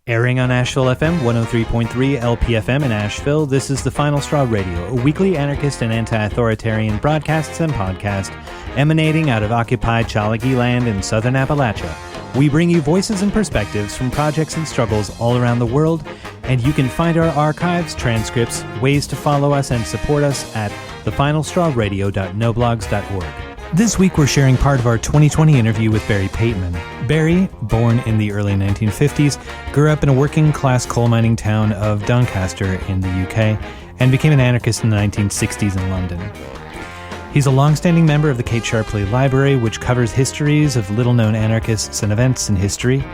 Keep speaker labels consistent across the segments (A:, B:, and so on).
A: Airing on Asheville FM 103.3 LPFM in Asheville, this is The Final Straw Radio, a weekly anarchist and anti-authoritarian broadcasts and podcast emanating out of occupied Chalagi land in southern Appalachia. We bring you voices and perspectives from projects and struggles all around the world, and you can find our archives, transcripts, ways to follow us and support us at thefinalstrawradio.noblogs.org. This week we're sharing part of our 2020 interview with Barry Pateman. Barry, born in the early 1950s, grew up in a working-class coal mining town of Doncaster in the UK and became an anarchist in the 1960s in London. He's a long-standing member of the Kate Sharpley Library, which covers histories of little-known anarchists and events in history.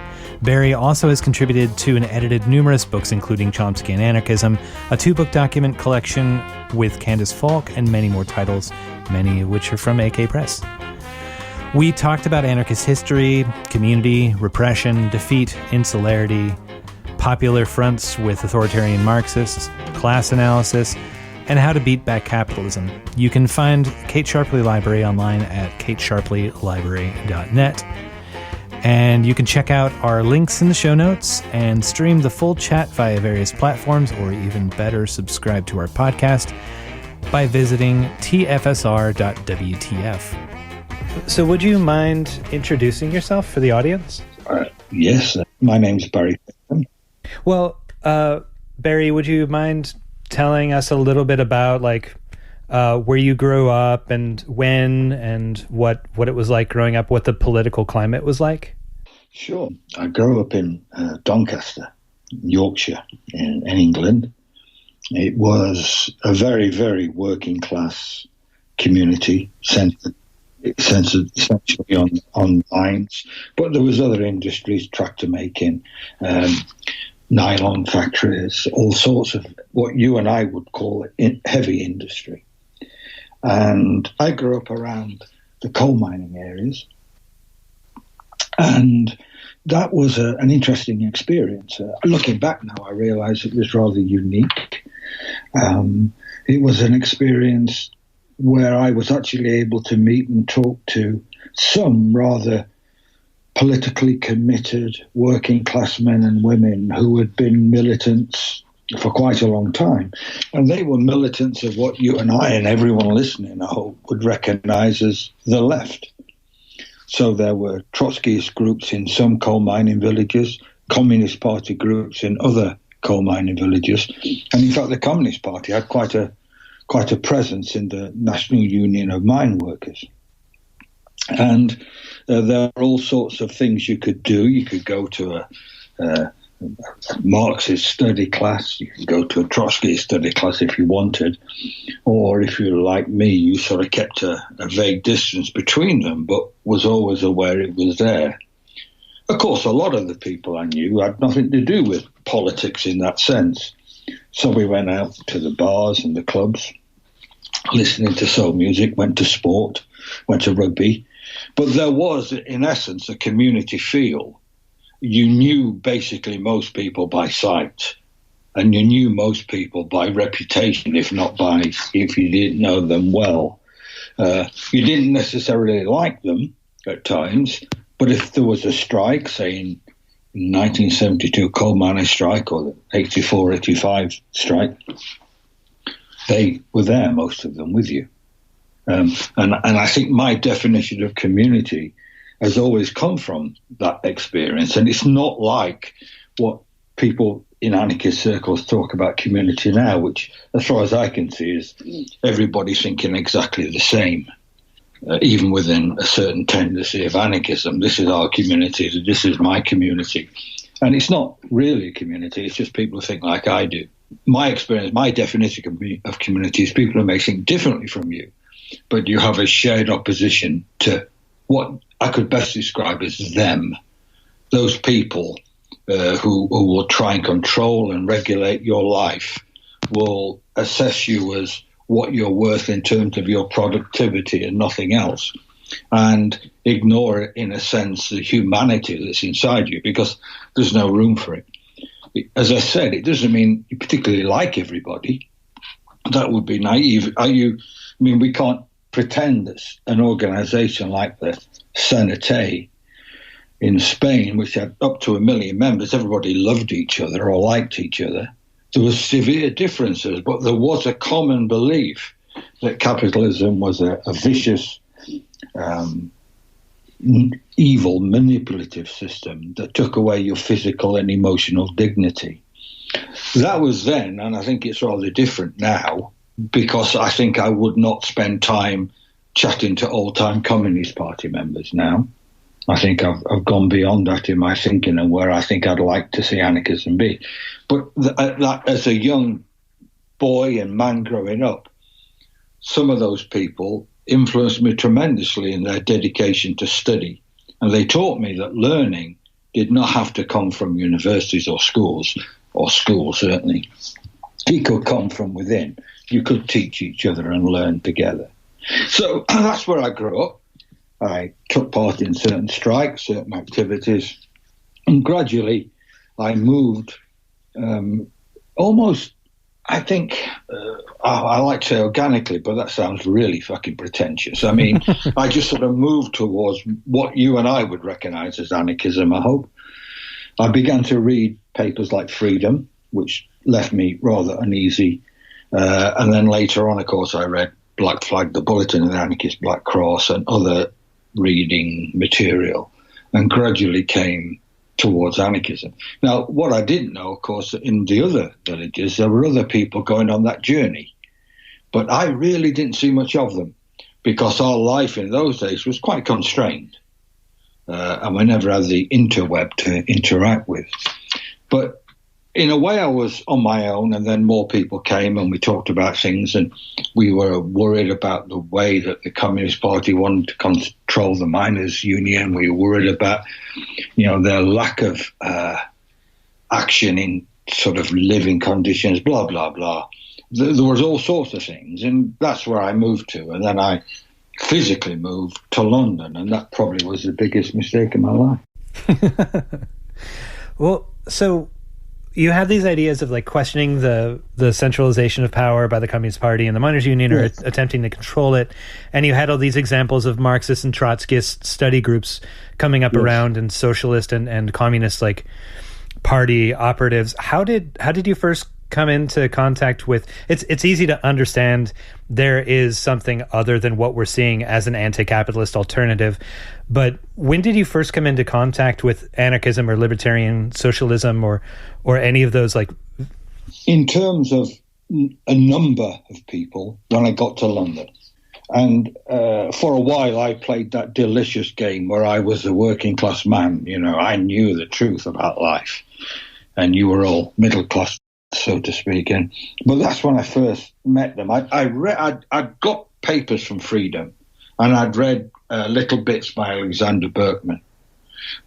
A: Barry also has contributed to and edited numerous books, including Chomsky and Anarchism, a 2-book document collection with Candace Falk, and many more titles, many of which are from AK Press. We talked about anarchist history, community, repression, defeat, insularity, popular fronts with authoritarian Marxists, class analysis, and how to beat back capitalism. You can find Kate Sharpley Library online at katesharpleylibrary.net. And you can check out our links in the show notes and stream the full chat via various platforms, or even better, subscribe to our podcast by visiting tfsr.wtf. So would you mind introducing yourself for the audience?
B: Yes, my name's Barry Pateman.
A: Well, Barry, would you mind telling us a little bit about where you grew up and when and what it was like growing up, what the political climate was like?
B: Sure. I grew up in Doncaster, Yorkshire, in England. It was a very, very working class community, centered essentially on mines, but there was other industries, tractor making, nylon factories, all sorts of what you and I would call heavy industry. And I grew up around the coal mining areas, and that was an interesting experience. Looking back now, I realize it was rather unique. It was an experience where I was actually able to meet and talk to some rather politically committed working class men and women who had been militants for quite a long time. And they were militants of what you and I and everyone listening, I hope, would recognize as the left. So there were Trotskyist groups in some coal mining villages, Communist Party groups in other coal mining villages. And in fact, the Communist Party had quite a presence in the National Union of Mine Workers. And there are all sorts of things you could do. You could go to a Marxist study class, you could go to a Trotskyist study class if you wanted, or if you were like me, you sort of kept a vague distance between them, but was always aware it was there. Of course, a lot of the people I knew had nothing to do with politics in that sense. So we went out to the bars and the clubs, listening to soul music, went to sport, went to rugby. But there was, in essence, a community feel. You knew basically most people by sight, and you knew most people by reputation, if you didn't know them well. You didn't necessarily like them at times, but if there was a strike, say in 1972 coal mining strike or the 84-85 strike, they were there, most of them, with you. And I think my definition of community has always come from that experience. And it's not like what people in anarchist circles talk about community now, which, as far as I can see, is everybody thinking exactly the same, even within a certain tendency of anarchism. This is our community, this is my community. And it's not really a community, it's just people who think like I do. My experience, my definition of community is people who may think differently from you, but you have a shared opposition to what I could best describe as them, those people who will try and control and regulate your life, will assess you as what you're worth in terms of your productivity and nothing else, and ignore, in a sense, the humanity that's inside you because there's no room for it. As I said, it doesn't mean you particularly like everybody. That would be naive. We can't pretend that an organization like the Senate in Spain, which had up to 1 million members, everybody loved each other or liked each other. There were severe differences, but there was a common belief that capitalism was a vicious, evil, manipulative system that took away your physical and emotional dignity. That was then, and I think it's rather different now, because I think I would not spend time chatting to old-time Communist Party members now. I think I've gone beyond that in my thinking and where I think I'd like to see anarchism be. But as a young boy and man growing up, some of those people influenced me tremendously in their dedication to study. And they taught me that learning did not have to come from universities or schools certainly. It could come from within. You could teach each other and learn together. So that's where I grew up. I took part in certain strikes, certain activities, and gradually I moved almost, I think, I like to say organically, but that sounds really fucking pretentious. I mean, I just sort of moved towards what you and I would recognize as anarchism, I hope. I began to read papers like Freedom, which left me rather uneasy. And then later on, of course, I read Black Flag, the Bulletin of the Anarchist, Black Cross, and other reading material, and gradually came towards anarchism. Now, what I didn't know, of course, in the other villages, there were other people going on that journey, but I really didn't see much of them because our life in those days was quite constrained, and we never had the interweb to interact with. But in a way, I was on my own, and then more people came and we talked about things, and we were worried about the way that the Communist Party wanted to control the miners' union. We were worried about, their lack of action in sort of living conditions, blah, blah, blah. There was all sorts of things, and that's where I moved to. And then I physically moved to London, and that probably was the biggest mistake in my life.
A: Well, so you had these ideas of like questioning the centralization of power by the Communist Party and the miners' union, or attempting to control it, and you had all these examples of Marxist and Trotskyist study groups coming up around, and socialist and communist like party operatives. How did you first come into contact with? It's easy to understand there is something other than what we're seeing as an anti-capitalist alternative, but when did you first come into contact with anarchism or libertarian socialism or any of those? Like,
B: in terms of a number of people, when I got to London, and for a while I played that delicious game where I was a working class man. I knew the truth about life, and you were all middle class, so to speak. But that's when I first met them. I'd got papers from Freedom, and I'd read little bits by Alexander Berkman.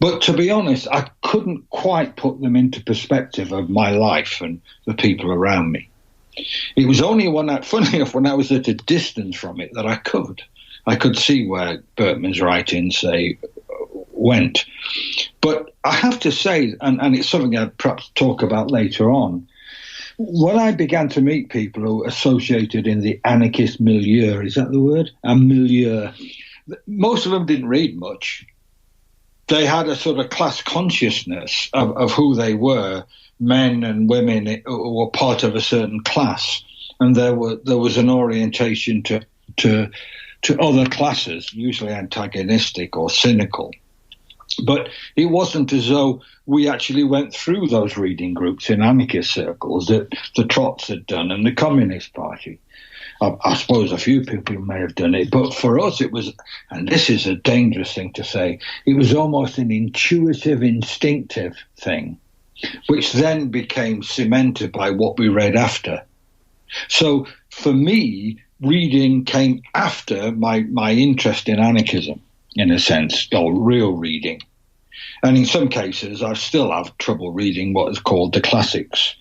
B: But to be honest, I couldn't quite put them into perspective of my life and the people around me. It was only funny enough, when I was at a distance from it, that I could see where Berkman's writings, say, went. But I have to say, and it's something I'd perhaps talk about later on, when I began to meet people who associated in the anarchist milieu, is that the word? A milieu. Most of them didn't read much. They had a sort of class consciousness of who they were, men and women who were part of a certain class. And there was an orientation to other classes, usually antagonistic or cynical. But it wasn't as though we actually went through those reading groups in anarchist circles that the Trots had done and the Communist Party. I suppose a few people may have done it, but for us it was, and this is a dangerous thing to say, it was almost an intuitive, instinctive thing, which then became cemented by what we read after. So for me, reading came after my interest in anarchism, in a sense, or real reading. And in some cases, I still have trouble reading what is called the classics.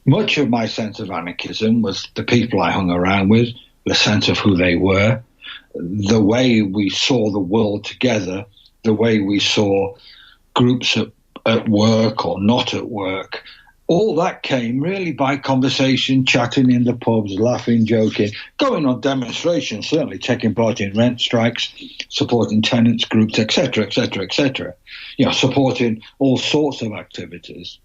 B: Much of my sense of anarchism was the people I hung around with, the sense of who they were, the way we saw the world together, the way we saw groups at work or not at work, all that came really by conversation, chatting in the pubs, laughing, joking, going on demonstrations, certainly taking part in rent strikes, supporting tenants groups, etc., etc., etc. Supporting all sorts of activities.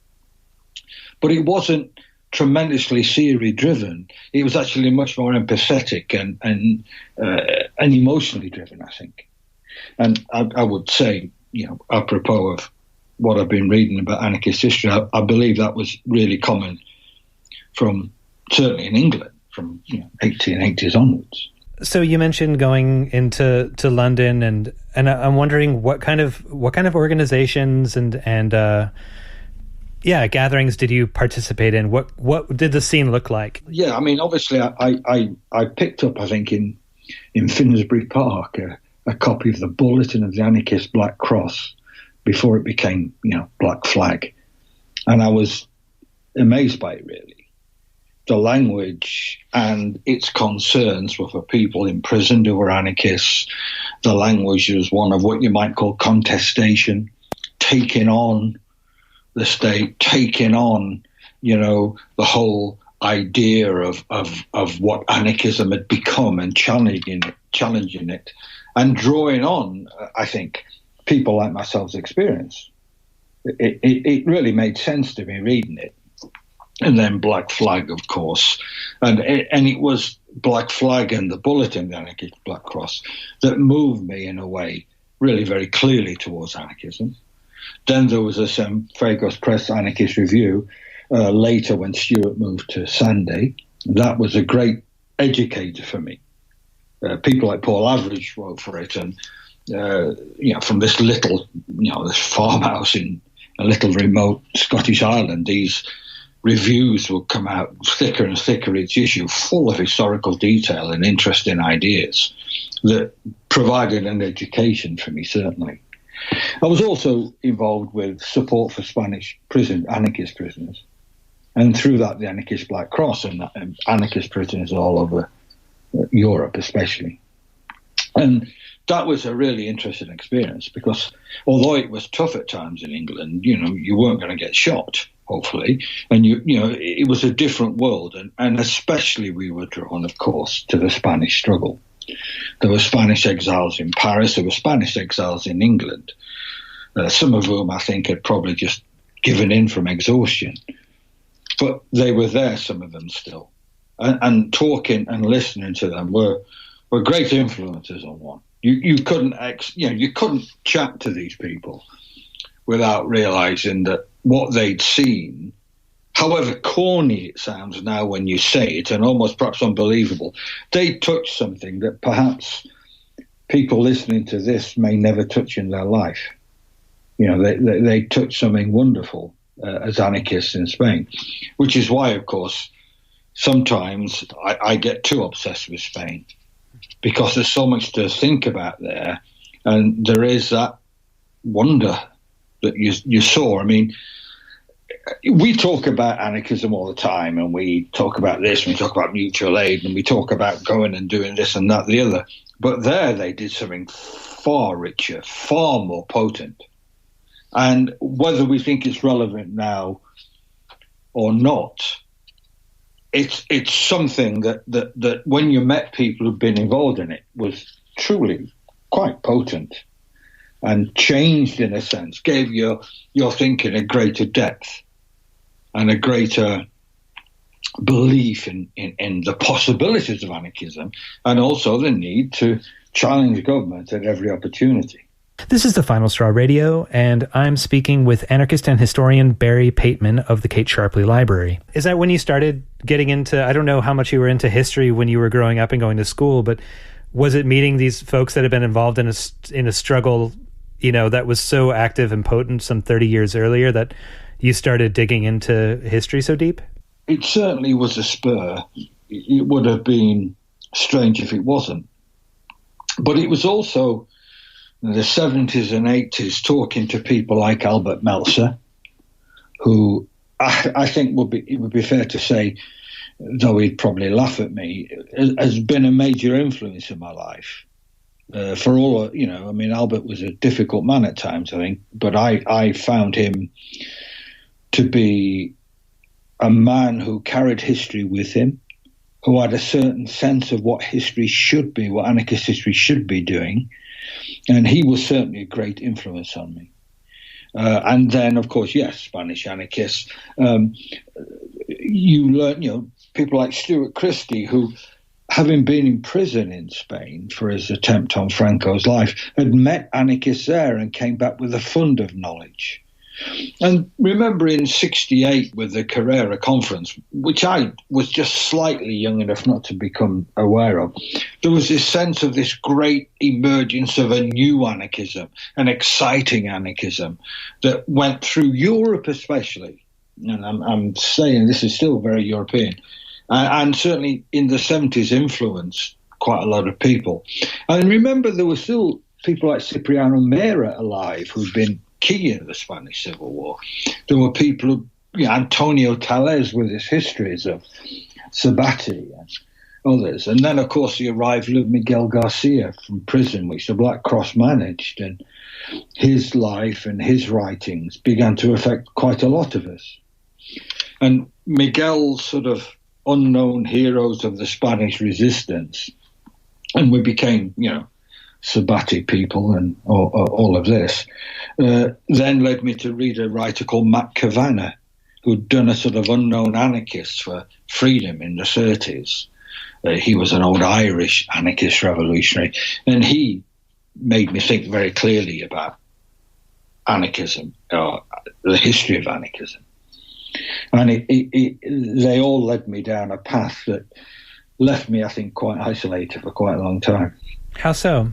B: But it wasn't tremendously theory-driven. It was actually much more empathetic and emotionally driven, I think. And I would say, apropos of what I've been reading about anarchist history, I believe that was really common from, certainly in England, from 1880s onwards.
A: So you mentioned going into London, and I'm wondering what kind of organizations and gatherings did you participate in? What did the scene look like?
B: Yeah, I mean, obviously, I picked up, I think, in Finsbury Park a copy of the Bulletin of the Anarchist Black Cross before it became, Black Flag, and I was amazed by it, really. The language and its concerns were for people imprisoned who were anarchists. The language was one of what you might call contestation, taking on the state, taking on, the whole idea of what anarchism had become and challenging it, and drawing on, I think, people like myself's experience. It really made sense to me reading it. And then Black Flag, of course. And it was Black Flag and the Bulletin of the Anarchist Black Cross that moved me in a way really very clearly towards anarchism. Then there was a Fragos Press Anarchist Review later when Stuart moved to Sanday. That was a great educator for me. People like Paul Average wrote for it, and from this little, this farmhouse in a little remote Scottish island, these reviews would come out thicker and thicker each issue, full of historical detail and interesting ideas that provided an education for me, certainly. I was also involved with support for Spanish anarchist prisoners, and through that the Anarchist Black Cross and anarchist prisoners all over Europe especially. And that was a really interesting experience because although it was tough at times in England, you weren't going to get shot, hopefully, and it was a different world, and especially we were drawn, of course, to the Spanish struggle. There were Spanish exiles in Paris, there were Spanish exiles in England, some of whom I think had probably just given in from exhaustion, but they were there, some of them still, and talking and listening to them were great influences on one. You couldn't you couldn't chat to these people without realizing that what they'd seen, however corny it sounds now when you say it, and almost perhaps unbelievable, they touched something that perhaps people listening to this may never touch in their life. They touched something wonderful as anarchists in Spain, which is why, of course, sometimes I get too obsessed with Spain, because there's so much to think about there, and there is that wonder that you saw. I mean, we talk about anarchism all the time, and we talk about this, and we talk about mutual aid, and we talk about going and doing this and that, the other. But there they did something far richer, far more potent. And whether we think it's relevant now or not, it's something that when you met people who've been involved in it was truly quite potent and changed, in a sense, gave your thinking a greater depth and a greater belief in the possibilities of anarchism, and also the need to challenge government at every opportunity.
A: This is The Final Straw Radio, and I'm speaking with anarchist and historian Barry Pateman of the Kate Sharpley Library. Is that when you started getting into, I don't know how much you were into history when you were growing up and going to school, but was it meeting these folks that had been involved in a struggle, that was so active and potent some 30 years earlier that you started digging into history so deep?
B: It certainly was a spur. It would have been strange if it wasn't. But it was also in the 70s and 80s talking to people like Albert Meltzer, who I think it would be fair to say, though he'd probably laugh at me, has been a major influence in my life. For all, Albert was a difficult man at times, I think, but I found him to be a man who carried history with him, who had a certain sense of what history should be, what anarchist history should be doing. And he was certainly a great influence on me. And then, of course, yes, Spanish anarchists. You learn, people like Stuart Christie, who, having been in prison in Spain for his attempt on Franco's life, had met anarchists there and came back with a fund of knowledge. And remember in 1968 with the Carrera Conference, which I was just slightly young enough not to become aware of, there was this sense of this great emergence of a new anarchism, an exciting anarchism that went through Europe especially. And I'm saying this is still very European. And certainly in the 70s influenced quite a lot of people. And remember, there were still people like Cipriano Mera alive who'd been key in the Spanish Civil War. There were people, Antonio Tales with his histories of Sabati and others. And then, of course, the arrival of Miguel Garcia from prison, which the Black Cross managed. And his life and his writings began to affect quite a lot of us. And Miguel's sort of unknown heroes of the Spanish resistance, and we became, Sabati people and all of this, then led me to read a writer called Matt Kavanagh, who'd done a sort of unknown anarchist for freedom in the 30s. He was an old Irish anarchist revolutionary, and he made me think very clearly about anarchism, or the history of anarchism. And they all led me down a path that left me, I think, quite isolated for quite a long time.
A: How so?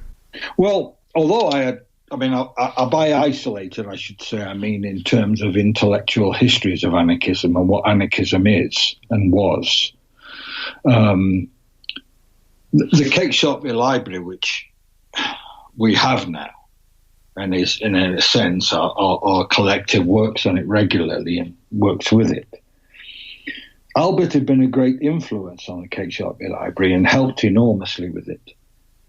B: Well, although by isolated, I should say, I mean in terms of intellectual histories of anarchism and what anarchism is and was. The Kate Sharpley Library, which we have now, and is, in a sense, our collective works on it regularly and works with it. Albert had been a great influence on the Kate Sharpley Library and helped enormously with it,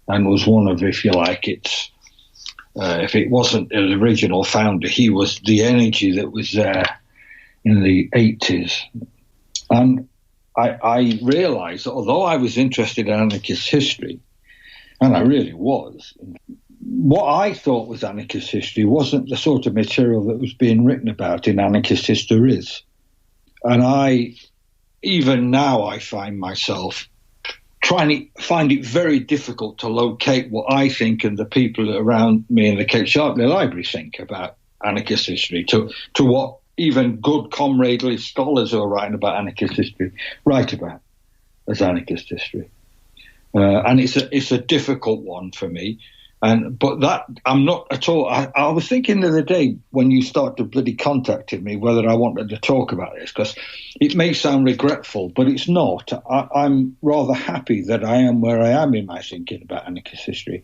B: and was one of, if you like, if it wasn't the original founder, he was the energy that was there in the 80s. And I realized that although I was interested in anarchist history, and I really was, what I thought was anarchist history wasn't the sort of material that was being written about in anarchist histories. And even now I find myself trying to find it very difficult to locate what I think and the people around me in the Kate Sharpley Library think about anarchist history to what even good comradely scholars who are writing about anarchist history write about as anarchist history. And it's a difficult one for me. But that I'm not at all. I was thinking the other day when you started bloody contacting me whether I wanted to talk about this, because it may sound regretful, but it's not. I'm rather happy that I am where I am in my thinking about anarchist history.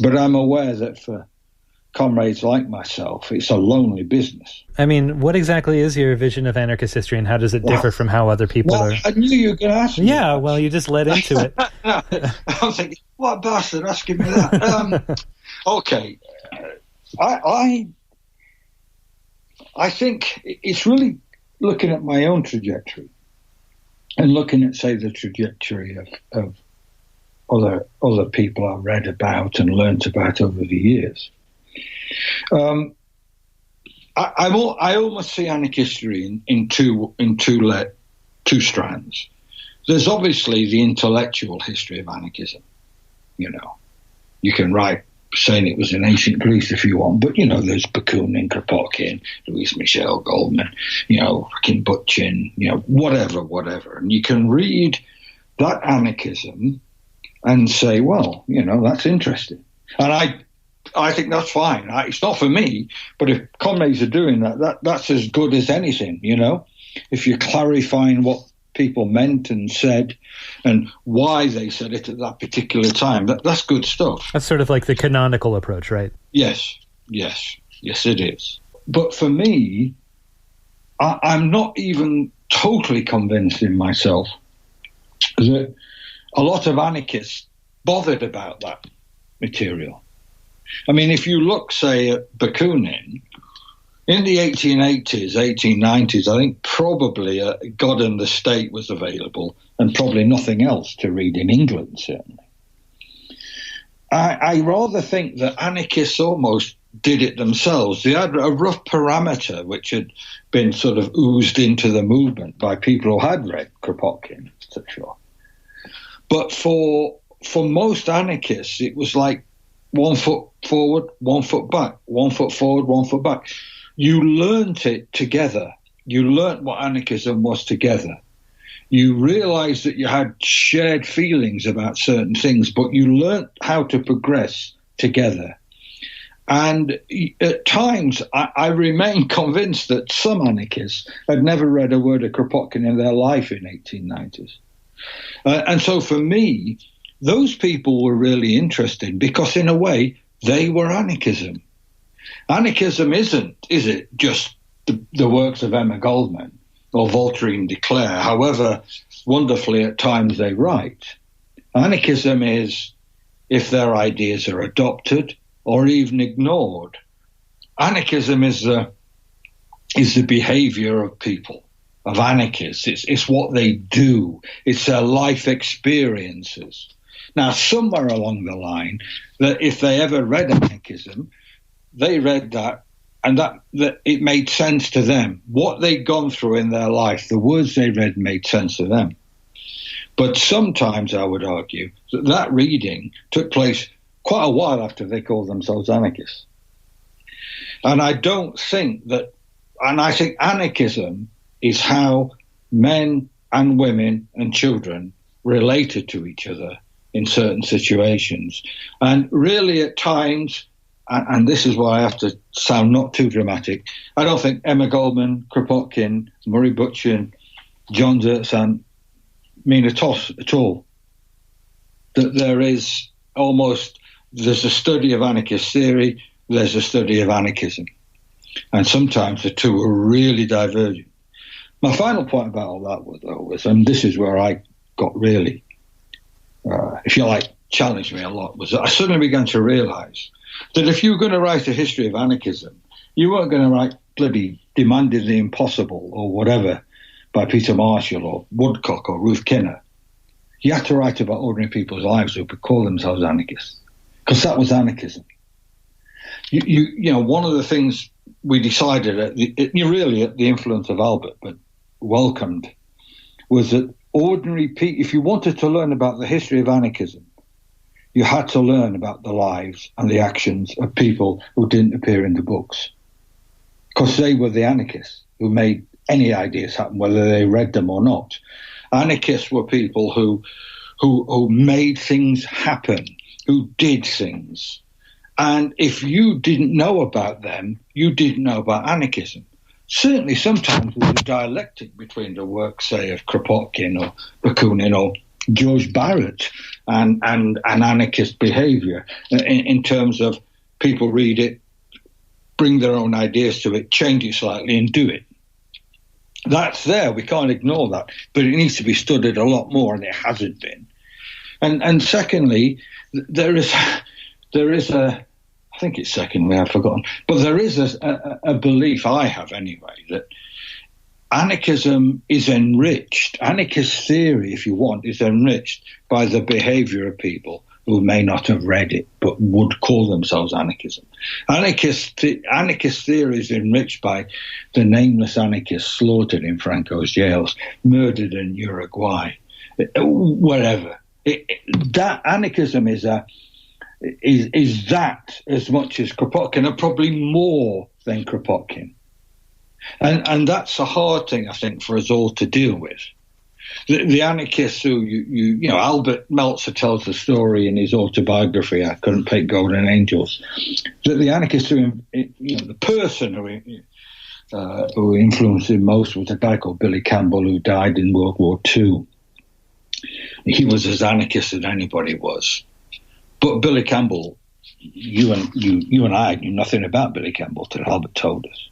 B: But I'm aware that for comrades like myself, it's a lonely business.
A: I mean, what exactly is your vision of anarchist history, and how does it differ from how other people are?
B: I knew you were going to ask me.
A: Yeah, well, you just led into it.
B: I was thinking, what bastard asking me that? Okay. I think it's really looking at my own trajectory and looking at, say, the trajectory of other people I've read about and learnt about over the years. I almost see anarchist history in two strands. There's obviously the intellectual history of anarchism. You can write saying it was in ancient Greece if you want, but there's Bakunin, Kropotkin, Louis Michel, Goldman, Butchin, whatever, and you can read that anarchism and say, well, that's interesting, and I think that's fine. It's not for me, but if comrades are doing that's as good as anything, if you're clarifying what people meant and said and why they said it at that particular time, that's good stuff.
A: That's sort of like the canonical approach, right?
B: Yes, it is. But for me, I'm not even totally convinced in myself that a lot of anarchists bothered about that material. I mean, if you look, say, at Bakunin, In the 1880s, 1890s, I think probably God and the State was available, and probably nothing else to read in England, certainly. I rather think that anarchists almost did it themselves. They had a rough parameter which had been sort of oozed into the movement by people who had read Kropotkin, etc. But for most anarchists, it was like 1 foot forward, 1 foot back, 1 foot forward, 1 foot back. You learnt it together. You learnt what anarchism was together. You realised that you had shared feelings about certain things, but you learnt how to progress together. And at times, I remain convinced that some anarchists had never read a word of Kropotkin in their life in 1890s. And so for me, those people were really interesting because in a way, they were anarchism. Anarchism isn't, is it, just the works of Emma Goldman or Voltaire de Cleyre, however wonderfully at times they write. Anarchism is if their ideas are adopted or even ignored. Anarchism is the behavior of people, of anarchists. It's what they do. It's their life experiences. Now, somewhere along the line, that if they ever read anarchism, they read that and that it made sense to them. What they'd gone through in their life, the words they read made sense to them. But sometimes I would argue that reading took place quite a while after they called themselves anarchists. And I don't think that, and I think anarchism is how men and women and children related to each other in certain situations. And really at times, and this is why I have to sound not too dramatic, I don't think Emma Goldman, Kropotkin, Murray Bookchin, John Zertzan mean a toss at all. That there's a study of anarchist theory, there's a study of anarchism. And sometimes the two are really divergent. My final point about all that was, and this is where I got really, if you like, challenged me a lot, was that I suddenly began to realise that if you were going to write a history of anarchism, you weren't going to write bloody Demanding the Impossible or whatever by Peter Marshall or Woodcock or Ruth Kinner. You had to write about ordinary people's lives who could call themselves anarchists, because that was anarchism. You know, one of the things we decided at the influence of Albert, but welcomed, was that ordinary people, if you wanted to learn about the history of anarchism, you had to learn about the lives and the actions of people who didn't appear in the books, because they were the anarchists who made any ideas happen, whether they read them or not. Anarchists were people who made things happen, who did things. And if you didn't know about them, you didn't know about anarchism. Certainly sometimes there's a dialectic between the work, say, of Kropotkin or Bakunin or George Barrett and anarchist behaviour in terms of people read it, bring their own ideas to it, change it slightly and do it. That's there. We can't ignore that. But it needs to be studied a lot more, and it hasn't been. And secondly, there is a, I think it's secondly, I've forgotten, but there is a belief I have anyway that anarchism is enriched, anarchist theory, if you want, is enriched by the behaviour of people who may not have read it but would call themselves anarchism. Anarchist theory is enriched by the nameless anarchists slaughtered in Franco's jails, murdered in Uruguay, wherever. That anarchism is that as much as Kropotkin, and probably more than Kropotkin. And that's a hard thing, I think, for us all to deal with. The anarchists who, you know, Albert Meltzer tells the story in his autobiography, I Couldn't Paint Golden Angels, that the anarchists who, you know, the person who influenced him most was a guy called Billy Campbell, who died in World War II. He was as anarchist as anybody was. But Billy Campbell, you and I knew nothing about Billy Campbell till Albert told us.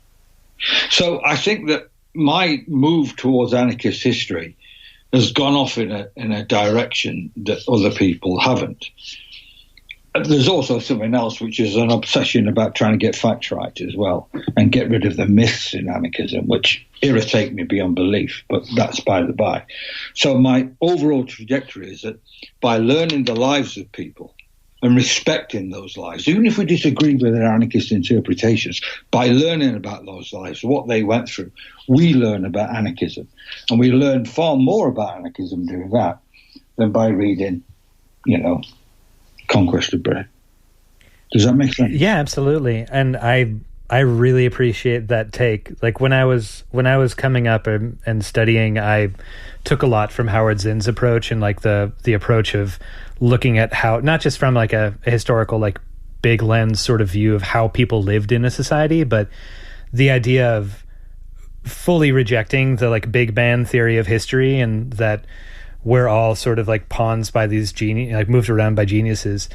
B: So I think that my move towards anarchist history has gone off in a direction that other people haven't. there's also something else, which is an obsession about trying to get facts right as well and get rid of the myths in anarchism, which irritate me beyond belief, but that's by the by. So my overall trajectory is that by learning the lives of people and respecting those lives, even if we disagree with their anarchist interpretations, by learning about those lives, what they went through, we learn about anarchism. And we learn far more about anarchism doing that than by reading, Conquest of Bread. Does that make sense?
A: Yeah, absolutely. And I really appreciate that take. Like when I was coming up and studying, I took a lot from Howard Zinn's approach, and like the approach of looking at how, not just from like a historical, like big lens sort of view of how people lived in a society, but the idea of fully rejecting the like big bang theory of history, and that we're all sort of like pawns by these like moved around by geniuses.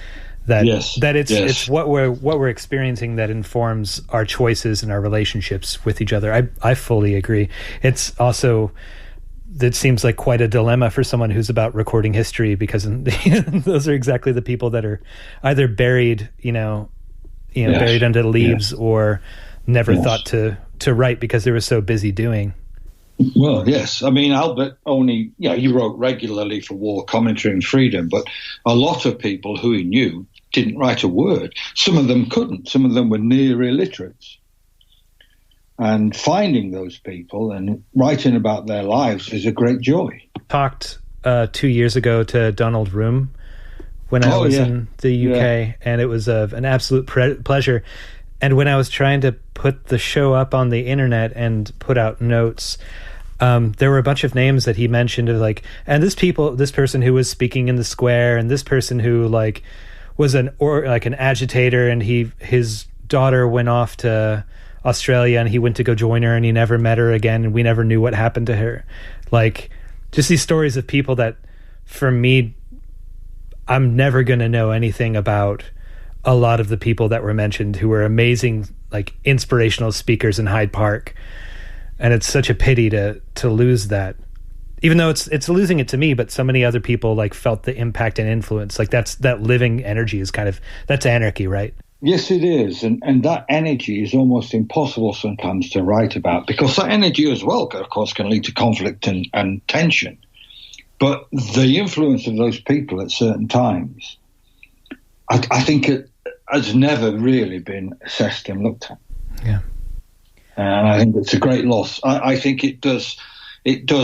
A: It's what we're experiencing that informs our choices and our relationships with each other. I fully agree. It's also, that seems like quite a dilemma for someone who's about recording history, because those are exactly the people that are either buried, buried under the leaves, or never thought to write because they were so busy doing.
B: Well, yes. I mean, Albert only, he wrote regularly for War Commentary and Freedom, but a lot of people who he knew didn't write a word. Some of them couldn't. Some of them were near illiterates. And finding those people and writing about their lives is a great joy.
A: Talked 2 years ago to Donald Room when I was in the UK, and it was an absolute pleasure. And when I was trying to put the show up on the internet and put out notes, there were a bunch of names that he mentioned of like, and this person who was speaking in the square, and this person who like was an agitator, and his daughter went off to Australia and he went to go join her and he never met her again, and we never knew what happened to her. Like, just these stories of people that, for me, I'm never going to know anything about a lot of the people that were mentioned, who were amazing, like inspirational speakers in Hyde Park. And it's such a pity to lose that, even though it's losing it to me, but so many other people like felt the impact and influence. Like that living energy is that's anarchy, right?
B: Yes, it is. And that energy is almost impossible sometimes to write about, because that energy as well, of course, can lead to conflict and tension. But the influence of those people at certain times, I think it has never really been assessed and looked at.
A: Yeah.
B: And I think it's a great loss. I think it does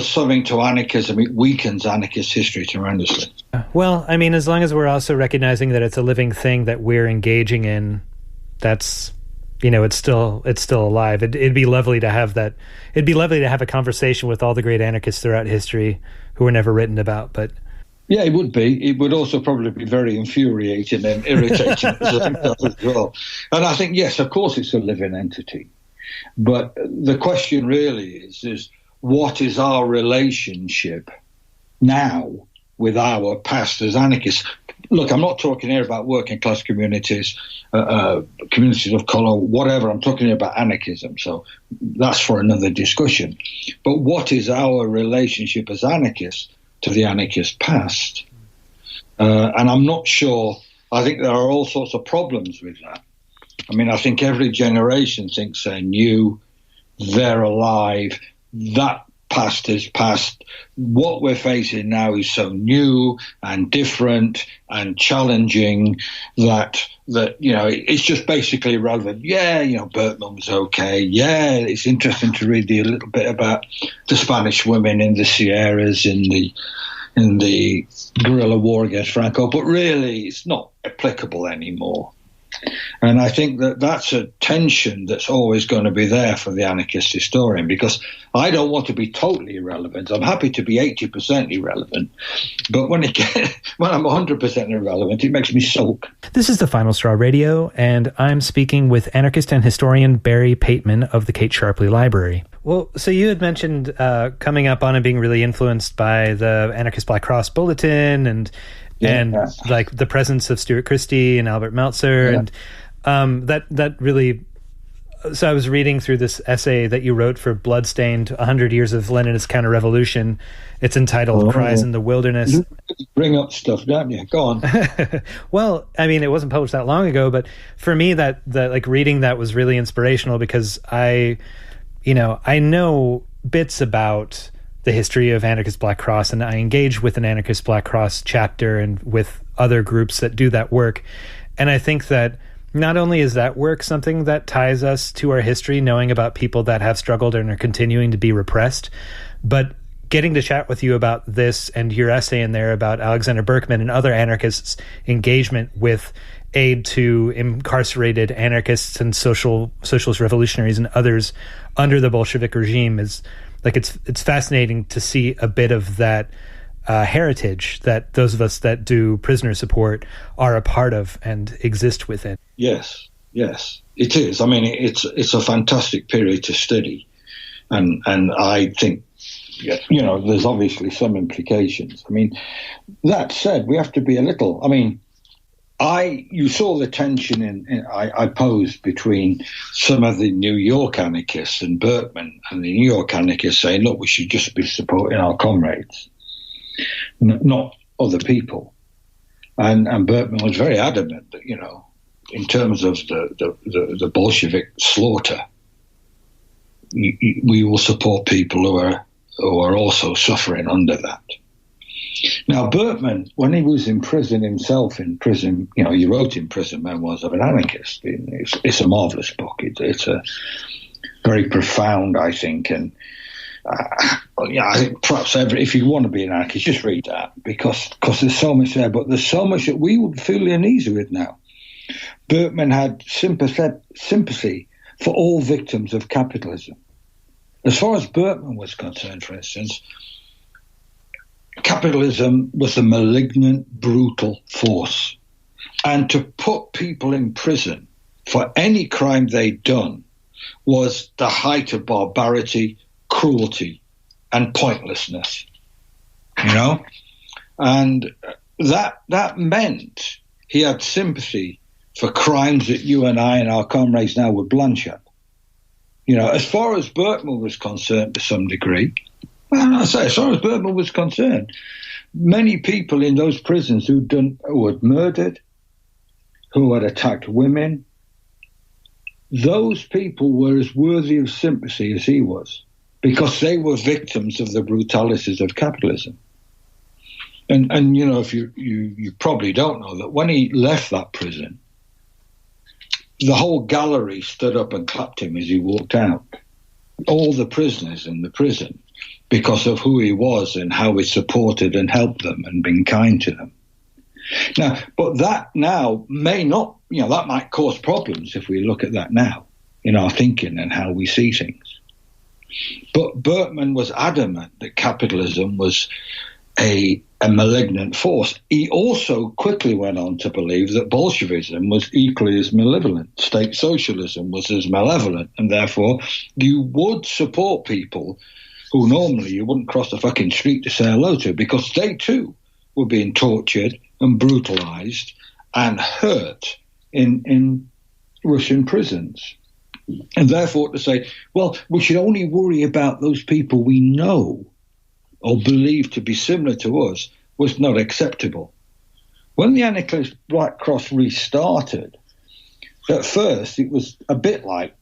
B: something to anarchism. It weakens anarchist history tremendously.
A: Well, I mean, as long as we're also recognizing that it's a living thing that we're engaging in, that's, it's still alive. It'd be lovely to have that. It'd be lovely to have a conversation with all the great anarchists throughout history who were never written about, but.
B: Yeah, it would be. It would also probably be very infuriating and irritating as well. And I think, yes, of course it's a living entity. But the question really is what is our relationship now with our past as anarchists? Look, I'm not talking here about working class communities, communities of colour, whatever. I'm talking about anarchism. So that's for another discussion. But what is our relationship as anarchists to the anarchist past? And I'm not sure. I think there are all sorts of problems with that. I mean, I think every generation thinks they're new, they're alive, that past is past. What we're facing now is so new and different and challenging that it's just basically irrelevant. Yeah, Bertman was okay. Yeah, it's interesting to read a little bit about the Spanish women in the Sierras in the guerrilla war against Franco, but really it's not applicable anymore. And I think that's a tension that's always going to be there for the anarchist historian, because I don't want to be totally irrelevant. I'm happy to be 80% irrelevant, but when I'm 100% irrelevant, it makes me sulk.
A: This is the Final Straw Radio, and I'm speaking with anarchist and historian Barry Pateman of the Kate Sharpley Library. Well, so you had mentioned coming up on and being really influenced by the Anarchist Black Cross Bulletin and like the presence of Stuart Christie and Albert Meltzer, and that really So I was reading through this essay that you wrote for Bloodstained, 100 Years of Leninist Counter-Revolution. It's entitled Cries in the Wilderness.
B: You bring up stuff, don't you? Go on.
A: Well, I mean, it wasn't published that long ago, but for me, that like reading that was really inspirational because I know bits about the history of Anarchist Black Cross, and I engage with an Anarchist Black Cross chapter and with other groups that do that work. And I think that not only is that work something that ties us to our history, knowing about people that have struggled and are continuing to be repressed, but getting to chat with you about this and your essay in there about Alexander Berkman and other anarchists' engagement with aid to incarcerated anarchists and socialist revolutionaries and others under the Bolshevik regime is like it's fascinating to see a bit of that heritage that those of us that do prisoner support are a part of and exist within.
B: Yes, it is. I mean, it's a fantastic period to study, and I think, there's obviously some implications. I mean, that said, we have to be a little. I mean, you saw the tension I posed between some of the New York anarchists and Berkman, and the New York anarchists saying, look, we should just be supporting our comrades, not other people. And Berkman was very adamant that, in terms of the Bolshevik slaughter, we will support people who are also suffering under that. Now, Berkman, when he was in prison himself, he wrote in prison Memoirs of an Anarchist. It's a marvelous book. It's a very profound, I think, and I think perhaps if you want to be an anarchist, just read that because there's so much there. But there's so much that we would feel uneasy with now. Berkman had sympathy for all victims of capitalism. As far as Berkman was concerned, for instance, capitalism was a malignant, brutal force. And to put people in prison for any crime they'd done was the height of barbarity, cruelty, and pointlessness. And that meant he had sympathy for crimes that you and I and our comrades now would blanch at. As far as Berkman was concerned to some degree, as far as Berkman was concerned, many people in those prisons who had murdered, who had attacked women, those people were as worthy of sympathy as he was, because they were victims of the brutalities of capitalism. And if you probably don't know that when he left that prison, the whole gallery stood up and clapped him as he walked out. All the prisoners in the prison, because of who he was and how he supported and helped them and been kind to them. Now, but that now may not, that might cause problems if we look at that now in our thinking and how we see things. But Berkman was adamant that capitalism was a malignant force. He also quickly went on to believe that Bolshevism was equally as malevolent. State socialism was as malevolent, and therefore you would support people who normally you wouldn't cross the fucking street to say hello to, because they too were being tortured and brutalized and hurt in Russian prisons. And therefore to say, well, we should only worry about those people we know or believe to be similar to us was not acceptable. When the Anarchist Black Cross restarted, at first it was a bit like,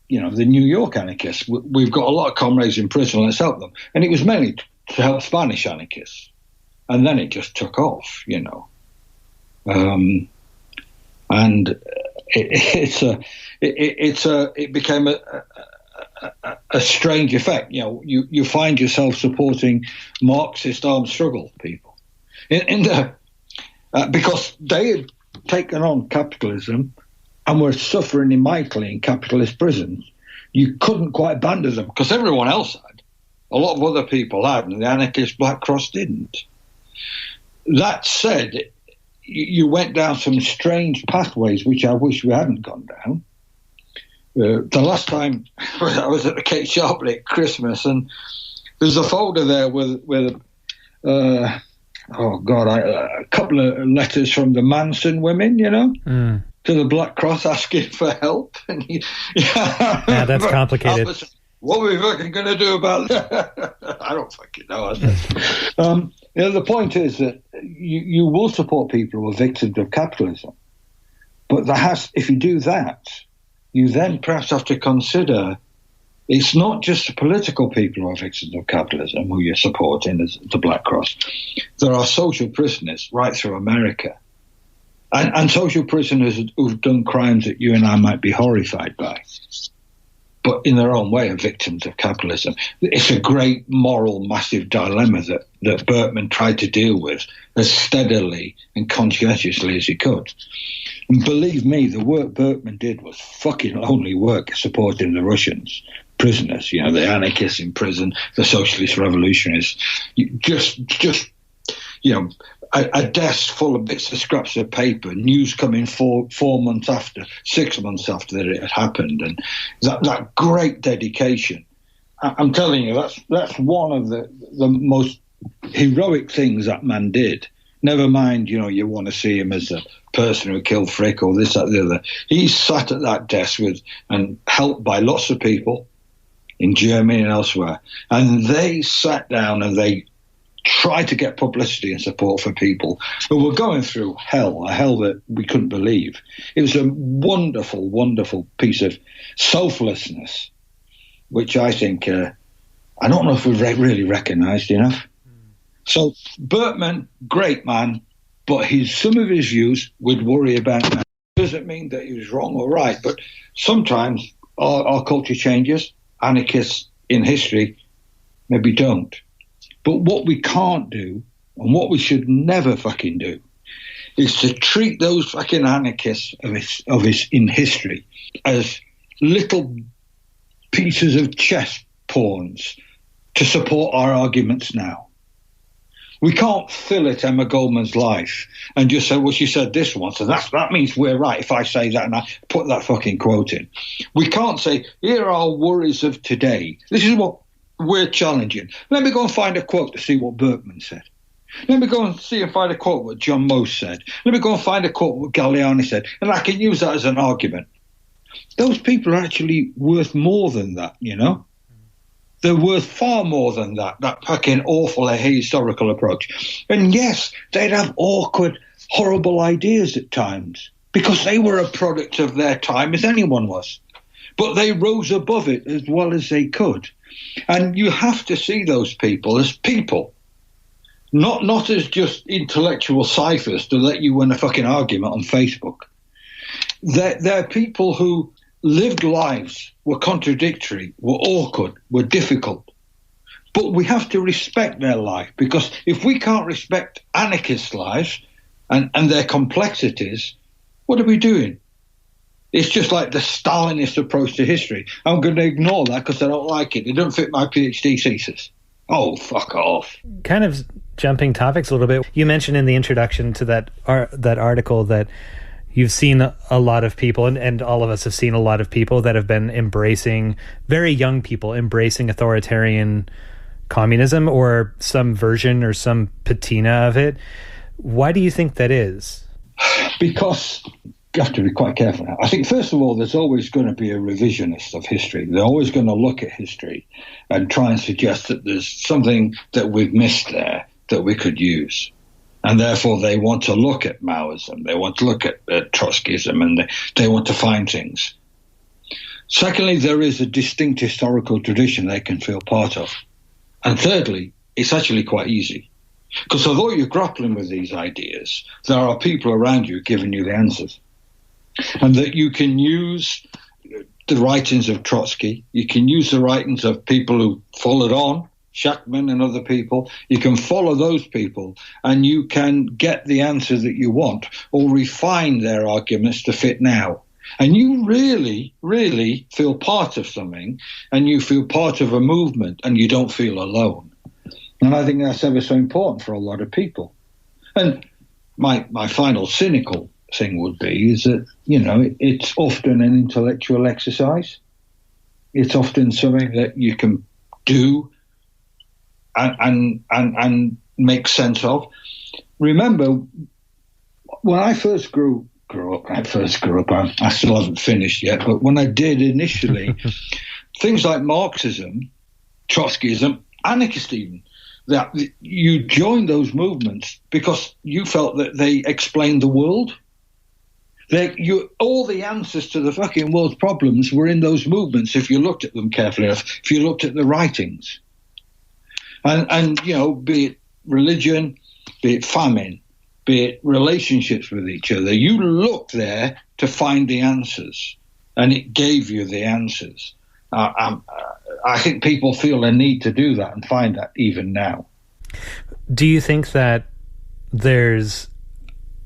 B: the New York anarchists. We've got a lot of comrades in prison, let's help them. And it was mainly to help Spanish anarchists. And then it just took off, And it became a strange effect. You find yourself supporting Marxist armed struggle people because they had taken on capitalism and were suffering immightly in capitalist prisons. You couldn't quite abandon them because everyone else had. A lot of other people had, and the Anarchist Black Cross didn't. That said, you went down some strange pathways which I wish we hadn't gone down. The last time I was at the Kate Sharpley at Christmas, and there's a folder there with a couple of letters from the Manson women, to the Black Cross asking for help. And
A: yeah, that's complicated.
B: What are we fucking going to do about that? I don't fucking know. The point is that you will support people who are victims of capitalism. But if you do that, you then perhaps have to consider it's not just the political people who are victims of capitalism who you're supporting as the Black Cross. There are social prisoners right through America. And social prisoners who've done crimes that you and I might be horrified by, but in their own way are victims of capitalism. It's a great moral, massive dilemma that Berkman tried to deal with as steadily and conscientiously as he could. And believe me, the work Berkman did was fucking lonely work supporting the Russians, prisoners, the anarchists in prison, the socialist revolutionaries. A desk full of bits of scraps of paper, news coming 4 months after, 6 months after that it had happened, and that great dedication. I'm telling you, that's one of the most heroic things that man did. Never mind, you want to see him as a person who killed Frick or this, that, the other. He sat at that desk and helped by lots of people in Germany and elsewhere, and they sat down and they tried to get publicity and support for people who were going through hell, a hell that we couldn't believe. It was a wonderful, wonderful piece of selflessness, which I think, I don't know if we've really recognised enough. So Berkman, great man, but some of his views would worry about now. Doesn't mean that he was wrong or right, but sometimes our culture changes. Anarchists in history maybe don't. But what we can't do, and what we should never fucking do, is to treat those fucking anarchists in history as little pieces of chess pawns to support our arguments now. We can't fill it Emma Goldman's life and just say, well, she said this once, and that means we're right if I say that and I put that fucking quote in. We can't say, here are worries of today. This is what we're challenging. Let me go and find a quote to see what Berkman said. Let me go and find a quote what John Most said. Let me go and find a quote what Galliani said, and I can use that as an argument. Those people are actually worth more than that, They're worth far more than that fucking awful historical approach. And yes, they'd have awkward, horrible ideas at times, because they were a product of their time as anyone was. But they rose above it as well as they could. And you have to see those people as people, not as just intellectual ciphers to let you win a fucking argument on Facebook. They're people who lived lives, were contradictory, were awkward, were difficult. But we have to respect their life, because if we can't respect anarchist lives and their complexities, what are we doing? It's just like the Stalinist approach to history. I'm going to ignore that because I don't like it. It doesn't fit my PhD thesis. Oh, fuck off.
A: Kind of jumping topics a little bit. You mentioned in the introduction to that article that you've seen a lot of people, and all of us have seen a lot of people that have been embracing, very young people, embracing authoritarian communism or some version or some patina of it. Why do you think that is?
B: Because you have to be quite careful now. I think, first of all, there's always going to be a revisionist of history. They're always going to look at history and try and suggest that there's something that we've missed there that we could use. And therefore, they want to look at Maoism, they want to look at Trotskyism, and they want to find things. Secondly, there is a distinct historical tradition they can feel part of. And thirdly, it's actually quite easy. Because although you're grappling with these ideas, there are people around you giving you the answers. And that you can use the writings of Trotsky, you can use the writings of people who followed on, Shachtman and other people. You can follow those people and you can get the answer that you want or refine their arguments to fit now. And you really, really feel part of something, and you feel part of a movement, and you don't feel alone. And I think that's ever so important for a lot of people. And my final cynical thing would be is that, it's often an intellectual exercise. It's often something that you can do and make sense of. Remember, when I first grew first grew up, I still haven't finished yet, but when I did initially, things like Marxism, Trotskyism, anarchist even, that you joined those movements because you felt that they explained the world. All the answers to the fucking world's problems were in those movements if you looked at them carefully enough, if you looked at the writings. And be it religion, be it famine, be it relationships with each other, you looked there to find the answers, and it gave you the answers. I think people feel a need to do that and find that even now.
A: Do you think that there's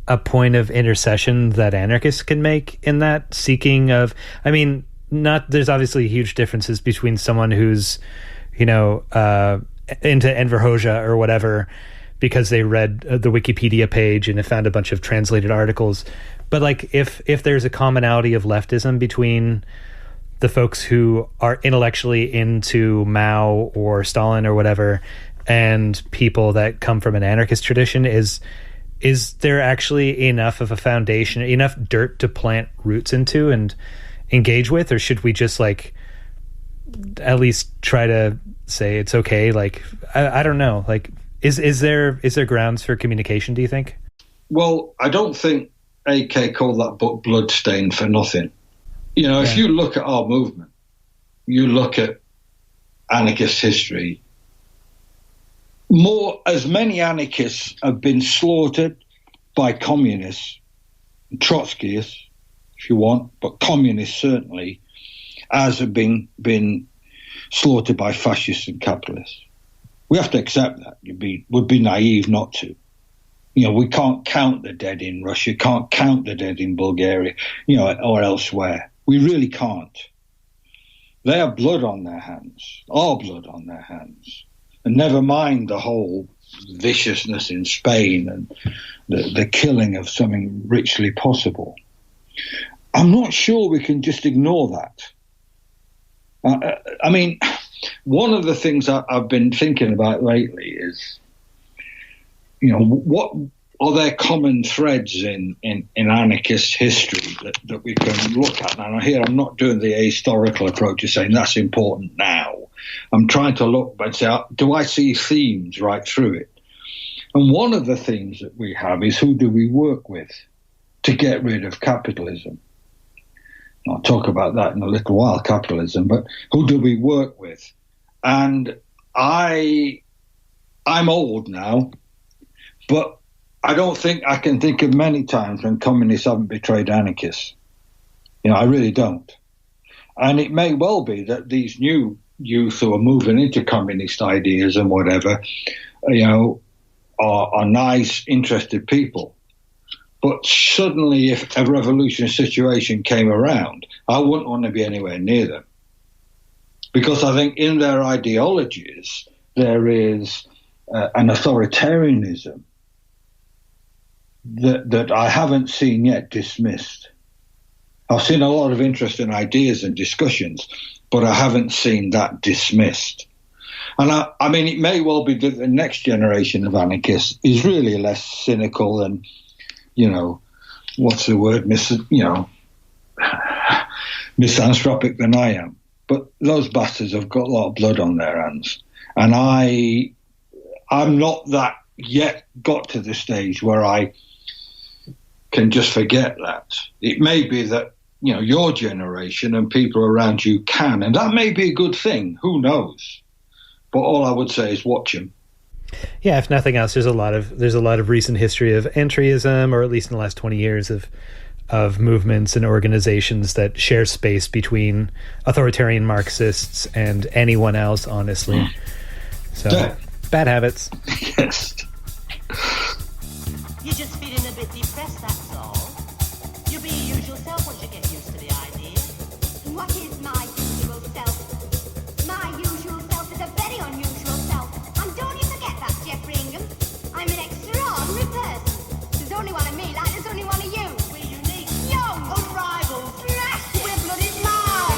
A: a point of intercession that anarchists can make in that seeking of, there's obviously huge differences between someone who's, into Enver Hoxha or whatever, because they read the Wikipedia page and have found a bunch of translated articles. But like, if there's a commonality of leftism between the folks who are intellectually into Mao or Stalin or whatever, and people that come from an anarchist tradition, is there actually enough of a foundation, enough dirt to plant roots into and engage with? Or should we just like at least try to say it's okay? Like, I don't know. Like, is there grounds for communication, do you think?
B: Well, I don't think AK called that book Bloodstained for nothing. If you look at our movement, you look at anarchist history, as many anarchists have been slaughtered by communists, Trotskyists, if you want, but communists certainly, as have been slaughtered by fascists and capitalists. We have to accept that. Would be naive not to. We can't count the dead in Russia, can't count the dead in Bulgaria, or elsewhere. We really can't. They have blood on their hands, our blood on their hands. And never mind the whole viciousness in Spain and the killing of something richly possible. I'm not sure we can just ignore that. One of the things I've been thinking about lately is, what are there common threads in anarchist history that we can look at? Now, here I'm not doing the historical approach of saying that's important now. I'm trying to look and say, do I see themes right through it? And one of the themes that we have is, who do we work with to get rid of capitalism? I'll talk about that in a little while, capitalism, but who do we work with? And I'm old now, but I don't think I can think of many times when communists haven't betrayed anarchists. I really don't. And it may well be that these new youth who are moving into communist ideas and whatever, are nice, interested people. But suddenly, if a revolutionary situation came around, I wouldn't want to be anywhere near them. Because I think in their ideologies, there is an authoritarianism that I haven't seen yet dismissed. I've seen a lot of interesting ideas and discussions, but I haven't seen that dismissed. And it may well be that the next generation of anarchists is really less cynical and, what's the word, misanthropic than I am. But those bastards have got a lot of blood on their hands. And I'm not that yet got to the stage where I can just forget that. It may be that, your generation and people around you can, and that may be a good thing. Who knows? But all I would say is watch them.
A: Yeah, if nothing else, there's a lot of recent history of entryism, or at least in the last 20 years of movements and organizations that share space between authoritarian Marxists and anyone else, honestly. So, bad habits.
B: Yes.
C: You're just feeling a bit depressed, that's all. You'll be your usual self once you get used to the idea.
D: What is my usual self? My usual self is a very unusual self. And don't you forget that, Jeffrey Ingham. I'm an extraordinary person. There's only one of me, like there's only one of you.
C: We're unique,
D: Young,
C: unrivaled,
D: thrashing,
C: we're bloody loud.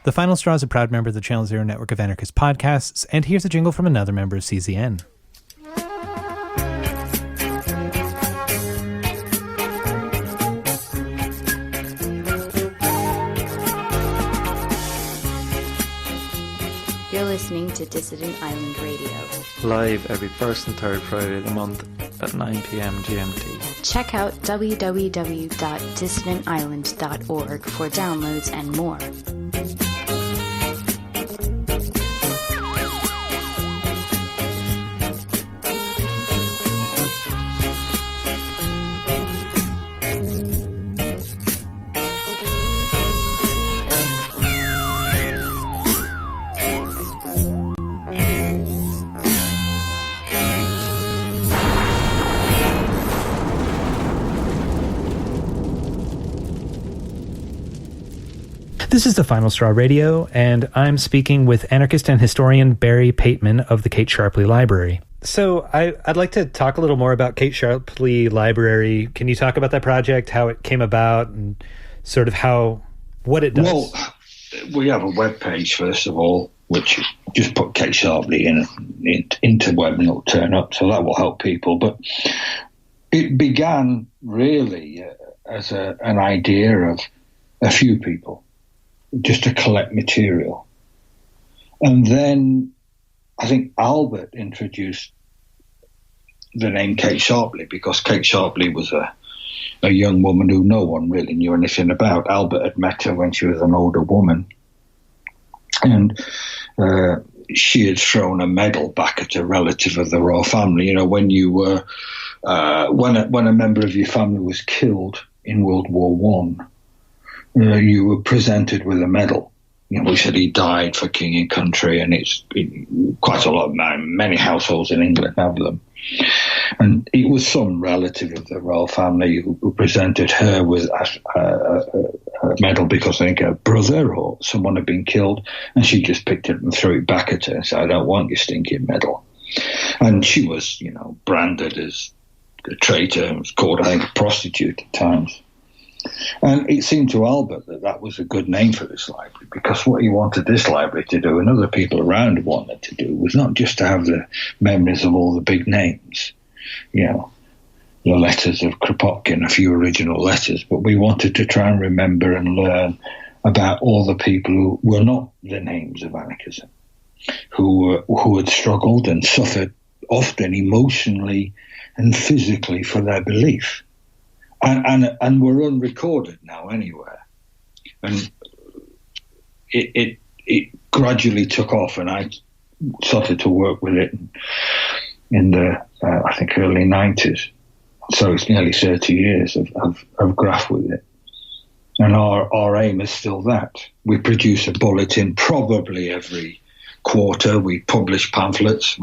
A: The Final Straw is a proud member of the Channel Zero network of anarchist podcasts, and here's a jingle from another member of CZN.
E: You're listening to Dissident Island Radio.
F: Live every first and third Friday of the month at 9 p.m. GMT.
E: Check out www.dissidentisland.org for downloads and more.
A: This is the Final Straw Radio, and I'm speaking with anarchist and historian Barry Pateman of the Kate Sharpley Library. So I'd like to talk a little more about Kate Sharpley Library. Can you talk about that project, how it came about, and sort of what it does?
B: Well, we have a web page, first of all, which just put Kate Sharpley into web and it'll turn up, so that will help people. But it began really as an idea of a few people, just to collect material. And then I think Albert introduced the name Kate Sharpley, because Kate Sharpley was a young woman who no one really knew anything about. Albert had met her when she was an older woman, and she had thrown a medal back at a relative of the royal family. You know, when you were when a member of your family was killed in World War One, you were presented with a medal. You know, we said he died for king and country, and it's quite a lot. Many households in England have them. And it was some relative of the royal family who presented her with a medal because I think her brother or someone had been killed, and she just picked it and threw it back at her and said, "I don't want your stinking medal." And she was, you know, branded as a traitor and was called, I think, a prostitute at times. And it seemed to Albert that was a good name for this library, because what he wanted this library to do, and other people around wanted to do, was not just to have the memories of all the big names, you know, the letters of Kropotkin, a few original letters, but we wanted to try and remember and learn about all the people who were not the names of anarchism, who had struggled and suffered, often emotionally and physically, for their belief. And we're unrecorded now anywhere. And it gradually took off, and I started to work with it in the, I think, early 90s. So it's nearly 30 years of graph with it. And our aim is still that. We produce a bulletin probably every quarter. We publish pamphlets.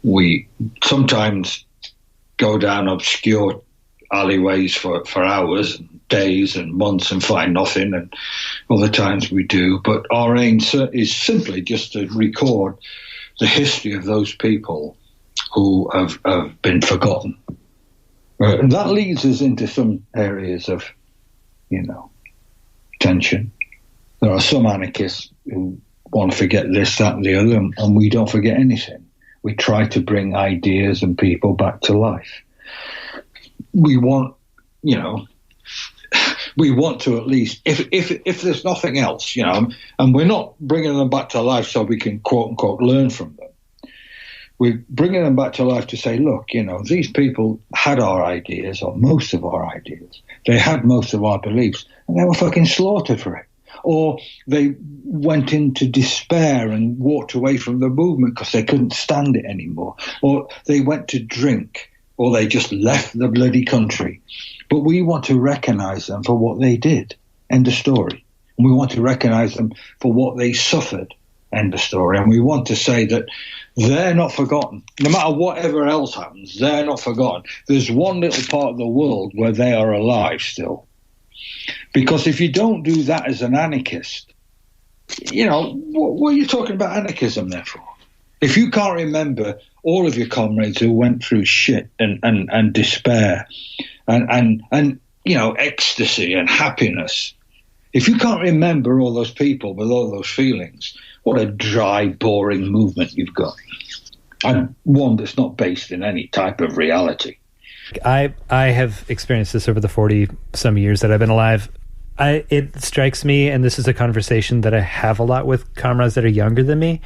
B: We sometimes go down obscure alleyways for hours and days and months and find nothing, and other times we do. But our aim is simply just to record the history of those people who have been forgotten. And that leads us into some areas of, you know, tension. There are some anarchists who want to forget this, that, and the other, and we don't forget anything. We try to bring ideas and people back to life. We want, you know, we want to at least, if there's nothing else, you know, and we're not bringing them back to life so we can, quote unquote, learn from them. We're bringing them back to life to say, look, you know, these people had our ideas, or most of our ideas. They had most of our beliefs, and they were fucking slaughtered for it. Or they went into despair and walked away from the movement because they couldn't stand it anymore. Or they went to drink, or they just left the bloody country. But we want to recognize them for what they did. End of story. And we want to recognize them for what they suffered. End of story. And we want to say that they're not forgotten. No matter whatever else happens, they're not forgotten. There's one little part of the world where they are alive still. Because if you don't do that as an anarchist, you know, what are you talking about anarchism there for? If you can't remember all of your comrades who went through shit and despair and you know, ecstasy and happiness, if you can't remember all those people with all those feelings, what a dry, boring movement you've got. And one that's not based in any type of reality.
A: I have experienced this over the 40-some years that I've been alive. It strikes me, and this is a conversation that I have a lot with comrades that are younger than me,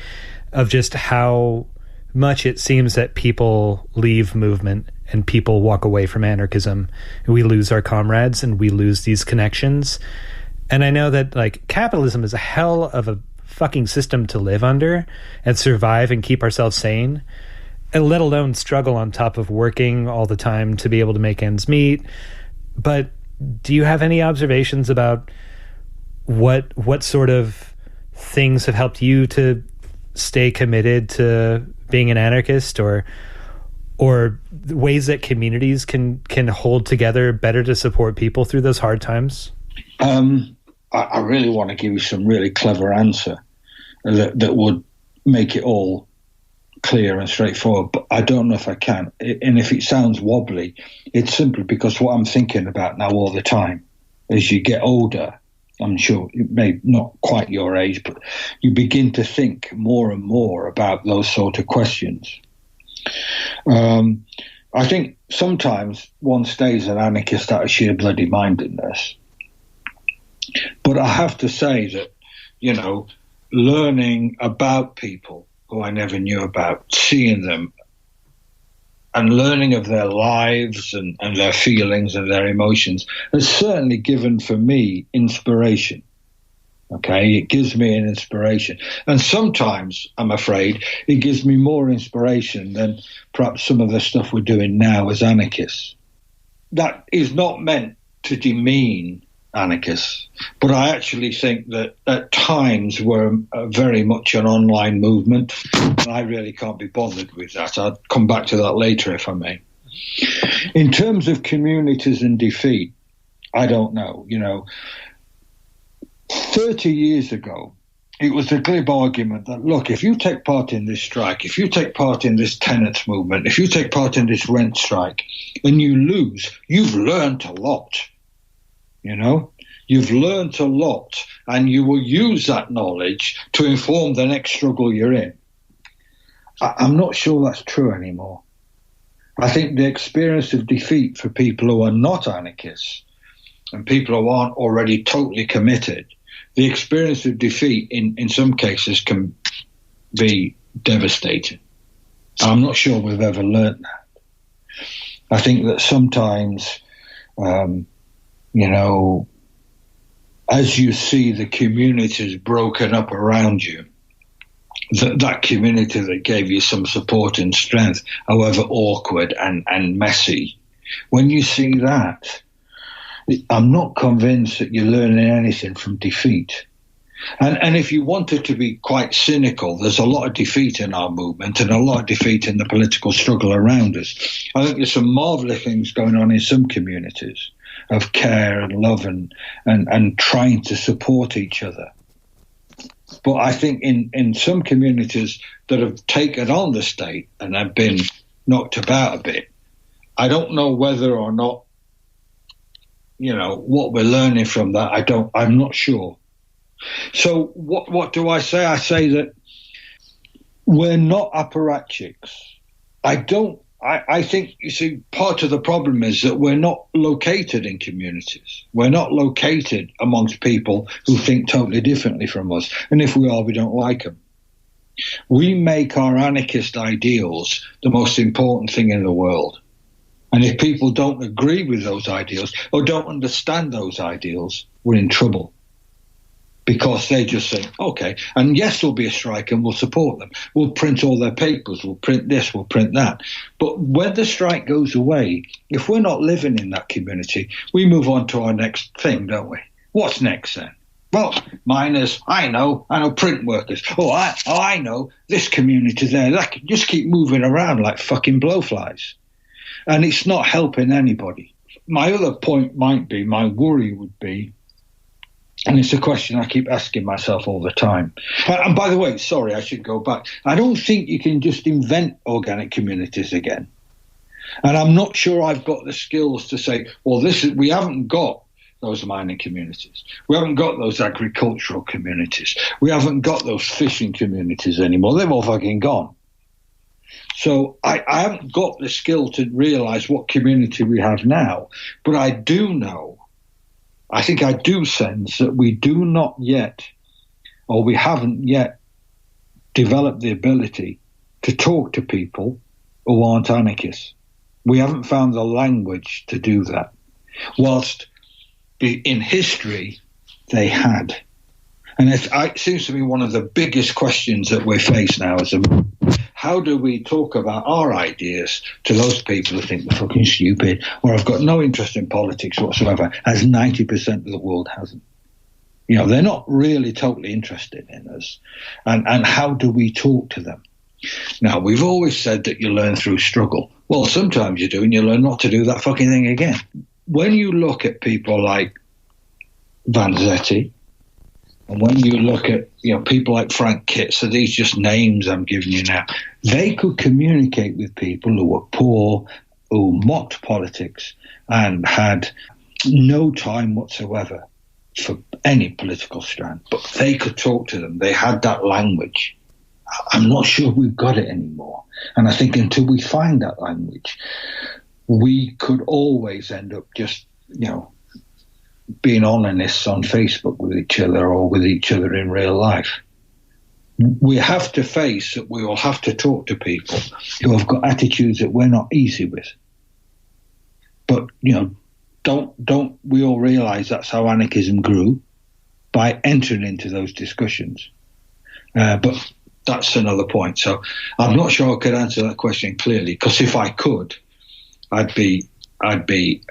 A: of just how much it seems that people leave movement and people walk away from anarchism. We lose our comrades and we lose these connections. And I know that, like, capitalism is a hell of a fucking system to live under and survive and keep ourselves sane, and let alone struggle on top of working all the time to be able to make ends meet. But do you have any observations about what sort of things have helped you to stay committed to being an anarchist, or ways that communities can hold together better to support people through those hard times?
B: I really want to give you some really clever answer that would make it all clear and straightforward, but I don't know if I can. And if it sounds wobbly, it's simply because what I'm thinking about now all the time, as you get older I'm sure it may not quite your age, but you begin to think more and more about those sort of questions. I think sometimes one stays an anarchist out of sheer bloody mindedness. But I have to say that, you know, learning about people who I never knew about, seeing them and learning of their lives and their feelings and their emotions has certainly given for me inspiration. Okay, it gives me an inspiration. And sometimes, I'm afraid, it gives me more inspiration than perhaps some of the stuff we're doing now as anarchists. That is not meant to demean anarchists, but I actually think that at times we're very much an online movement, and I really can't be bothered with that. I'll come back to that later if I may. In terms of communities and defeat, I don't know. You know, 30 years ago, it was a glib argument that, look, if you take part in this strike, if you take part in this tenants movement, if you take part in this rent strike, and you lose, you've learned a lot. You know, you've learned a lot, and you will use that knowledge to inform the next struggle you're in. I'm not sure that's true anymore. I think the experience of defeat for people who are not anarchists and people who aren't already totally committed, the experience of defeat in some cases can be devastating. I'm not sure we've ever learned that. I think that sometimes, you know, as you see the communities broken up around you, that community that gave you some support and strength, however awkward and messy, when you see that, I'm not convinced that you're learning anything from defeat. And if you wanted to be quite cynical, there's a lot of defeat in our movement and a lot of defeat in the political struggle around us. I think there's some marvellous things going on in some communities of care and love and trying to support each other. But I think in some communities that have taken on the state and have been knocked about a bit, I don't know whether or not, you know, what we're learning from that. I'm not sure. So what do I say? I say that we're not apparatchiks. I think, you see, part of the problem is that we're not located in communities. We're not located amongst people who think totally differently from us. And if we are, we don't like them. We make our anarchist ideals the most important thing in the world. And if people don't agree with those ideals or don't understand those ideals, we're in trouble. Because they just say, okay, and yes, there'll be a strike and we'll support them. We'll print all their papers, we'll print this, we'll print that. But when the strike goes away, if we're not living in that community, we move on to our next thing, don't we? What's next then? Well, miners, I know print workers. I know this community there. That can just keep moving around like fucking blowflies. And it's not helping anybody. My other point might be, my worry would be, and it's a question I keep asking myself all the time. And by the way, sorry, I should go back. I don't think you can just invent organic communities again. And I'm not sure I've got the skills to say, well, we haven't got those mining communities. We haven't got those agricultural communities. We haven't got those fishing communities anymore. They've all fucking gone. So I haven't got the skill to realise what community we have now. But I do know, I think I do sense that we do not yet, or we haven't yet developed the ability to talk to people who aren't anarchists. We haven't found the language to do that. Whilst in history, they had. And it seems to me one of the biggest questions that we face now as a movement. How do we talk about our ideas to those people who think we're fucking stupid or have got no interest in politics whatsoever, as 90% of the world hasn't? You know, they're not really totally interested in us. And how do we talk to them? Now, we've always said that you learn through struggle. Well, sometimes you do, and you learn not to do that fucking thing again. When you look at people like Vanzetti, and when you look at, you know, people like Frank Kitts, so these just names I'm giving you now, they could communicate with people who were poor, who mocked politics, and had no time whatsoever for any political strand, but they could talk to them. They had that language. I'm not sure we've got it anymore. And I think until we find that language, we could always end up just, being honest on Facebook with each other or with each other in real life. We have to face that we will have to talk to people who have got attitudes that we're not easy with. But, don't we all realize that's how anarchism grew, by entering into those discussions? But that's another point. So I'm not sure I could answer that question clearly, because if I could, I'd be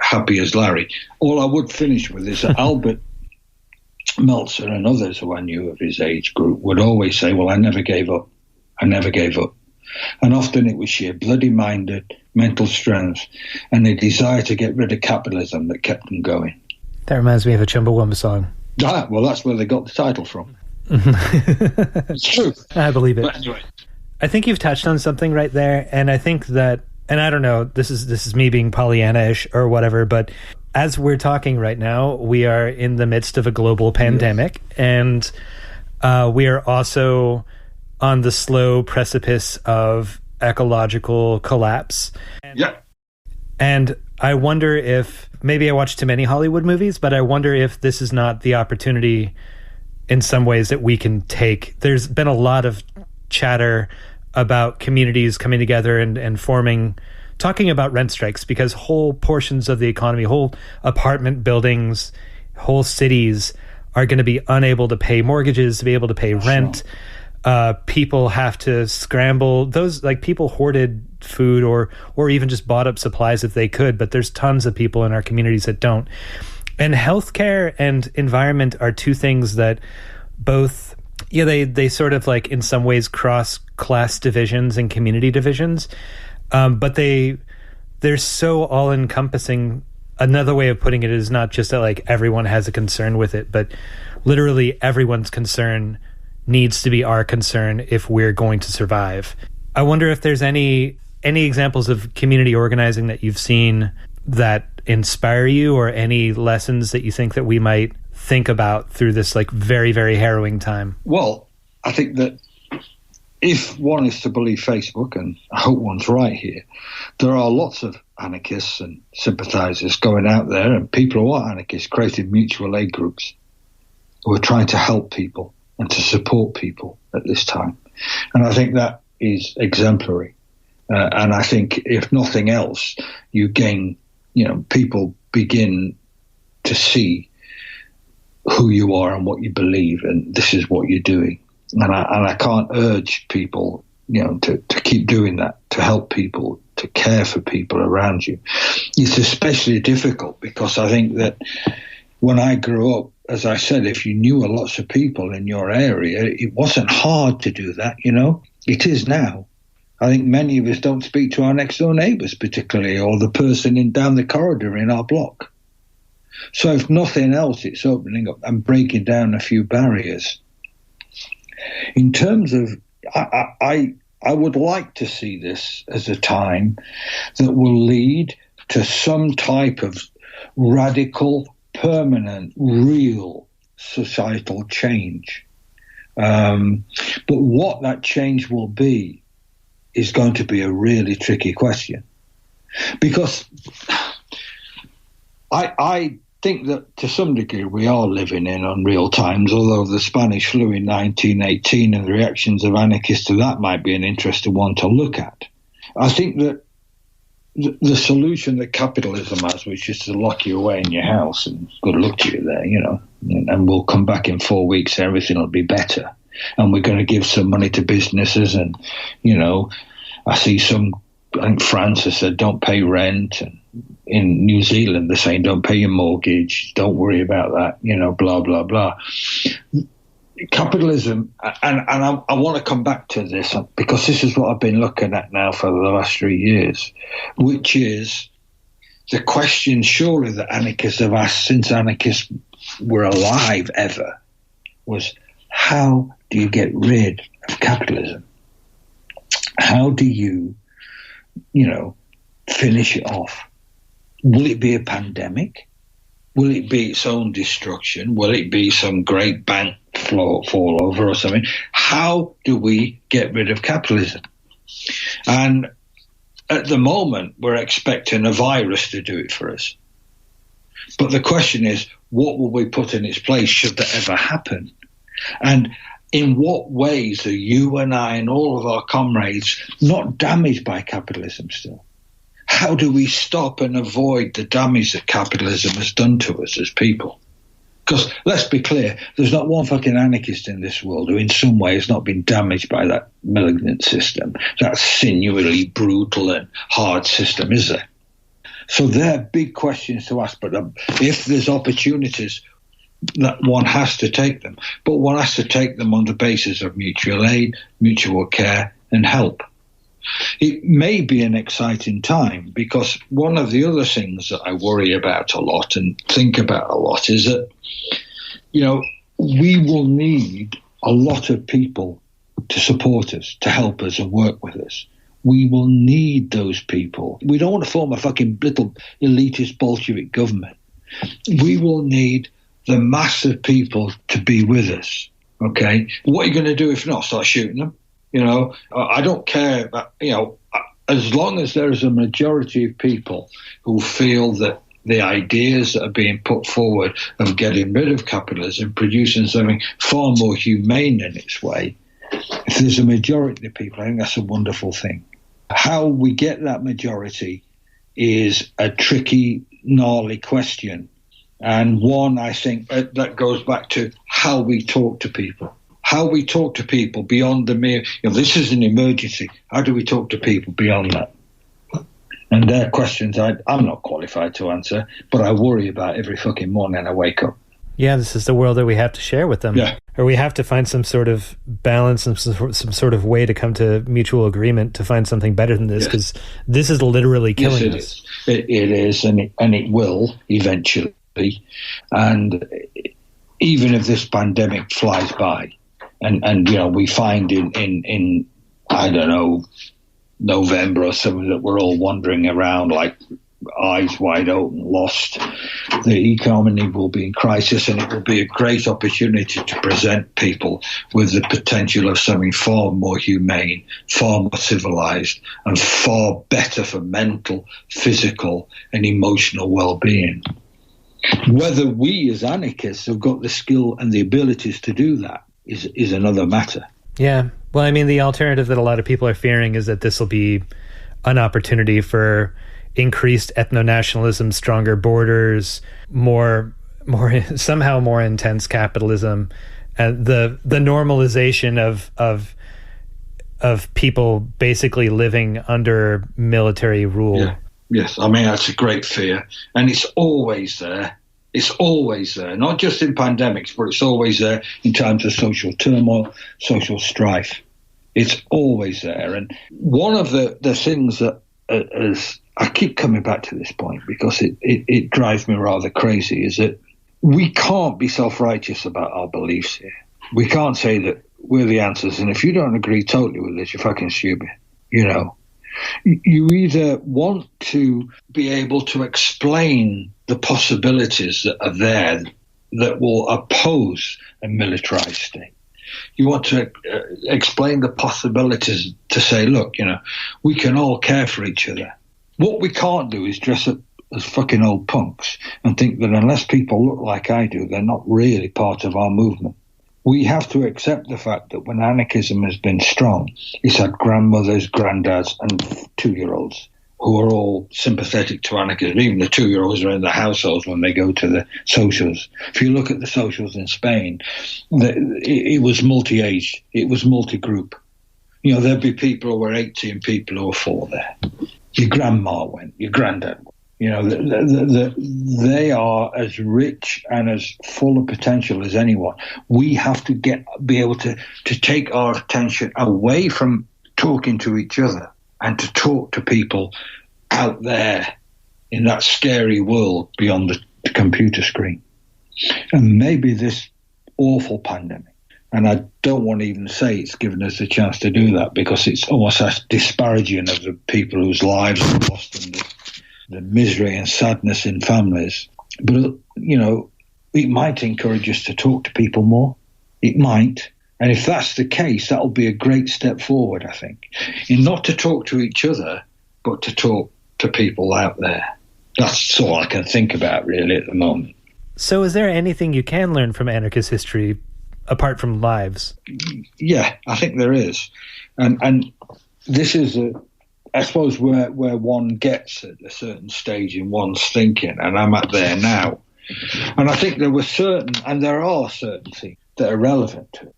B: happy as Larry. All I would finish with is that Albert Meltzer and others who I knew of his age group would always say, well, I never gave up. I never gave up. And often it was sheer bloody-minded mental strength and a desire to get rid of capitalism that kept them going.
A: That reminds me of a Chumbawamba song.
B: Ah, well, that's where they got the title from. It's true.
A: I believe it.
B: But anyway.
A: I think you've touched on something right there, and I think that, and I don't know, this is me being Pollyanna-ish or whatever, but as we're talking right now, we are in the midst of a global pandemic, and we are also on the slow precipice of ecological collapse.
B: Yeah.
A: And I wonder if, maybe I watch too many Hollywood movies, but I wonder if this is not the opportunity in some ways that we can take. There's been a lot of chatter about communities coming together and forming, talking about rent strikes, because whole portions of the economy, whole apartment buildings, whole cities are going to be unable to pay mortgages, to be able to pay rent. People have to scramble. Those, like, people hoarded food or even just bought up supplies if they could, but there's tons of people in our communities that don't. And healthcare and environment are two things that both, they sort of, like, in some ways cross class divisions and community divisions, but they're so all-encompassing. Another way of putting it is not just that, like, everyone has a concern with it, but literally everyone's concern needs to be our concern if we're going to survive. I wonder if there's any examples of community organizing that you've seen that inspire you, or any lessons that you think that we might think about through this, like, very, very harrowing time.
B: Well, I think that if one is to believe Facebook, and I hope one's right here, there are lots of anarchists and sympathizers going out there, and people who are anarchists creating mutual aid groups who are trying to help people and to support people at this time. And I think that is exemplary. And I think, if nothing else, you gain, people begin to see who you are and what you believe, and this is what you're doing. And I can't urge people, to keep doing that, to help people, to care for people around you. It's especially difficult because I think that when I grew up, as I said, if you knew lots of people in your area, it wasn't hard to do that, It is now. I think many of us don't speak to our next door neighbours particularly, or the person down the corridor in our block. So if nothing else, it's opening up and breaking down a few barriers. In terms of, I would like to see this as a time that will lead to some type of radical, permanent, real societal change. But what that change will be is going to be a really tricky question. Because I think that to some degree we are living in unreal times, although the Spanish flu in 1918 and the reactions of anarchists to that might be an interesting one to look at. I think that the solution that capitalism has, which is to lock you away in your house and good luck to you there, and we'll come back in 4 weeks, everything will be better. And we're going to give some money to businesses, and, I see I think France has said don't pay rent, and in New Zealand they're saying don't pay your mortgage, don't worry about that, blah, blah, blah. Capitalism, and I want to come back to this because this is what I've been looking at now for the last 3 years, which is the question surely that anarchists have asked since anarchists were alive ever, was how do you get rid of capitalism? How do you, finish it off? Will it be a pandemic? Will it be its own destruction? Will it be some great bank fall over or something? How do we get rid of capitalism? And at the moment, we're expecting a virus to do it for us. But the question is, what will we put in its place should that ever happen? And in what ways are you and I and all of our comrades not damaged by capitalism still? How do we stop and avoid the damage that capitalism has done to us as people? Because let's be clear, there's not one fucking anarchist in this world who in some way has not been damaged by that malignant system, that sinewy, brutal and hard system, is there? So they're big questions to ask, but if there's opportunities, that one has to take them. But one has to take them on the basis of mutual aid, mutual care and help. It may be an exciting time because one of the other things that I worry about a lot and think about a lot is that, we will need a lot of people to support us, to help us and work with us. We will need those people. We don't want to form a fucking little elitist Bolshevik government. We will need the mass of people to be with us, okay? What are you going to do if not? Start shooting them? I don't care, as long as there is a majority of people who feel that the ideas that are being put forward of getting rid of capitalism, producing something far more humane in its way, if there's a majority of people, I think that's a wonderful thing. How we get that majority is a tricky, gnarly question. And one, I think, that goes back to how we talk to people. How we talk to people beyond the mere, this is an emergency. How do we talk to people beyond that? And they're questions I'm not qualified to answer, but I worry about every fucking morning I wake up.
A: Yeah, this is the world that we have to share with them.
B: Yeah.
A: Or we have to find some sort of balance and some sort of way to come to mutual agreement to find something better than this, because this is literally killing us.
B: It is, and it will eventually. And even if this pandemic flies by, and we find in I don't know, November or something that we're all wandering around like eyes wide open, lost, the economy will be in crisis, and it will be a great opportunity to present people with the potential of something far more humane, far more civilized, and far better for mental, physical, and emotional well-being. Whether we as anarchists have got the skill and the abilities to do that is another matter.
A: Yeah. Well, I mean, the alternative that a lot of people are fearing is that this will be an opportunity for increased ethno-nationalism, stronger borders, somehow more intense capitalism, and the normalization of people basically living under military rule.
B: Yeah. Yes, I mean, that's a great fear. And it's always there. It's always there, not just in pandemics, but it's always there in times of social turmoil, social strife. It's always there. And one of the things that I keep coming back to this point because it drives me rather crazy, is that we can't be self-righteous about our beliefs here. We can't say that we're the answers, and if you don't agree totally with this, you're fucking stupid, You either want to be able to explain the possibilities that are there that will oppose a militarized state. You want to explain the possibilities to say, look, we can all care for each other. What we can't do is dress up as fucking old punks and think that unless people look like I do, they're not really part of our movement. We have to accept the fact that when anarchism has been strong, it's had grandmothers, granddads, and 2-year-olds who are all sympathetic to anarchism. Even the 2-year-olds are in the households when they go to the socials. If you look at the socials in Spain, it was multi-aged, it was multi-group. There'd be people who were 80 and people who were 4 there. Your grandma went, your granddad went. They are as rich and as full of potential as anyone. We have to be able to take our attention away from talking to each other and to talk to people out there in that scary world beyond the computer screen. And maybe this awful pandemic, and I don't want to even say it's given us a chance to do that because it's almost disparaging of the people whose lives are lost and the misery and sadness in families. But, it might encourage us to talk to people more. It might. And if that's the case, that'll be a great step forward, I think. In not to talk to each other, but to talk to people out there. That's all I can think about, really, at the moment.
A: So is there anything you can learn from anarchist history apart from lives?
B: Yeah, I think there is. And this is, I suppose, where one gets at a certain stage in one's thinking, and I'm at there now. And I think there are certain things that are relevant to it.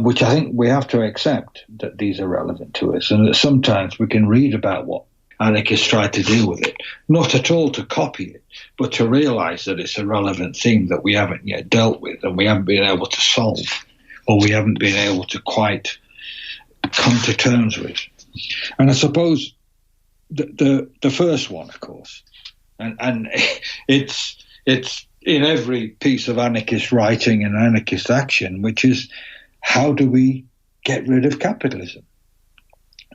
B: Which I think we have to accept that these are relevant to us, and that sometimes we can read about what anarchists try to do with it, not at all to copy it, but to realise that it's a relevant theme that we haven't yet dealt with, and we haven't been able to solve, or we haven't been able to quite come to terms with. And I suppose the first one, of course, and it's in every piece of anarchist writing and anarchist action, which is, how do we get rid of capitalism?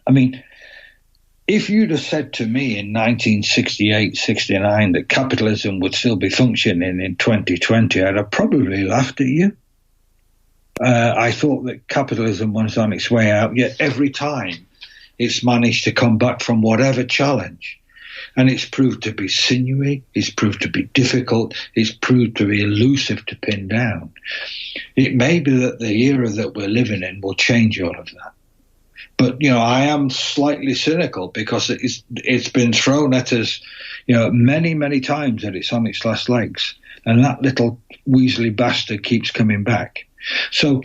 B: I mean, if you'd have said to me in 1968, 69 that capitalism would still be functioning in 2020, I'd have probably laughed at you. I thought that capitalism was on its way out, yet every time it's managed to come back from whatever challenge. And it's proved to be sinewy, it's proved to be difficult, it's proved to be elusive to pin down. It may be that the era that we're living in will change all of that. But, I am slightly cynical because it's been thrown at us, many, many times that it's on its last legs. And that little weaselly bastard keeps coming back. So,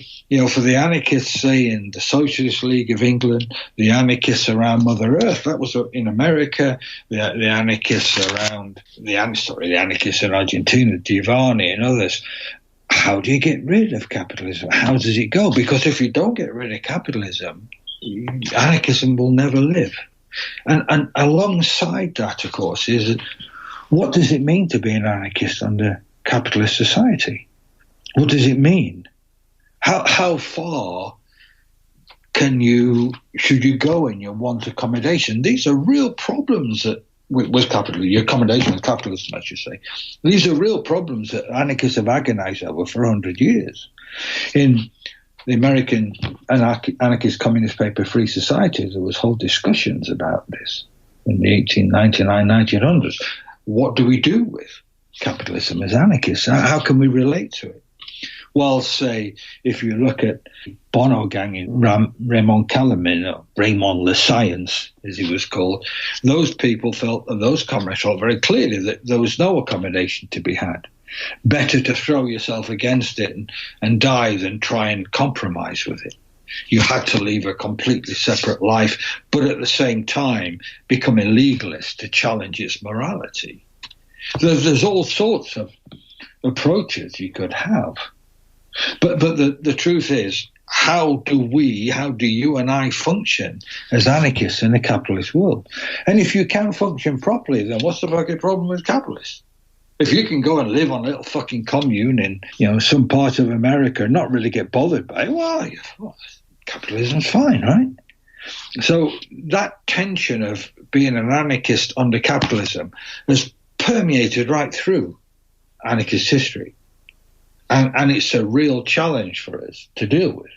B: for the anarchists, say, in the Socialist League of England, the anarchists around Mother Earth, that was in America, the anarchists around, the anarchists in Argentina, Giovanni and others, how do you get rid of capitalism? How does it go? Because if you don't get rid of capitalism, anarchism will never live. And alongside that, of course, is what does it mean to be an anarchist under capitalist society? What does it mean? How far should you go in your want accommodation? These are real problems that with capitalism, your accommodation with capitalism, I should say. These are real problems that anarchists have agonized over for 100 years. In the American anarchist communist paper Free Society, there was whole discussions about this in the 1899, 1900s. What do we do with capitalism as anarchists? How can we relate to it? Well, say, if you look at Bono gang in Raymond Calamin, or Raymond Le Science, as he was called, those people felt, and those comrades felt very clearly that there was no accommodation to be had. Better to throw yourself against it and die than try and compromise with it. You had to leave a completely separate life, but at the same time become a legalist to challenge its morality. There's all sorts of approaches you could have. But the truth is, how do you and I function as anarchists in the capitalist world? And if you can't function properly, then what's the fucking problem with capitalists? If you can go and live on a little fucking commune in, some part of America and not really get bothered by it, well, capitalism's fine, right? So that tension of being an anarchist under capitalism has permeated right through anarchist history. And it's a real challenge for us to deal with.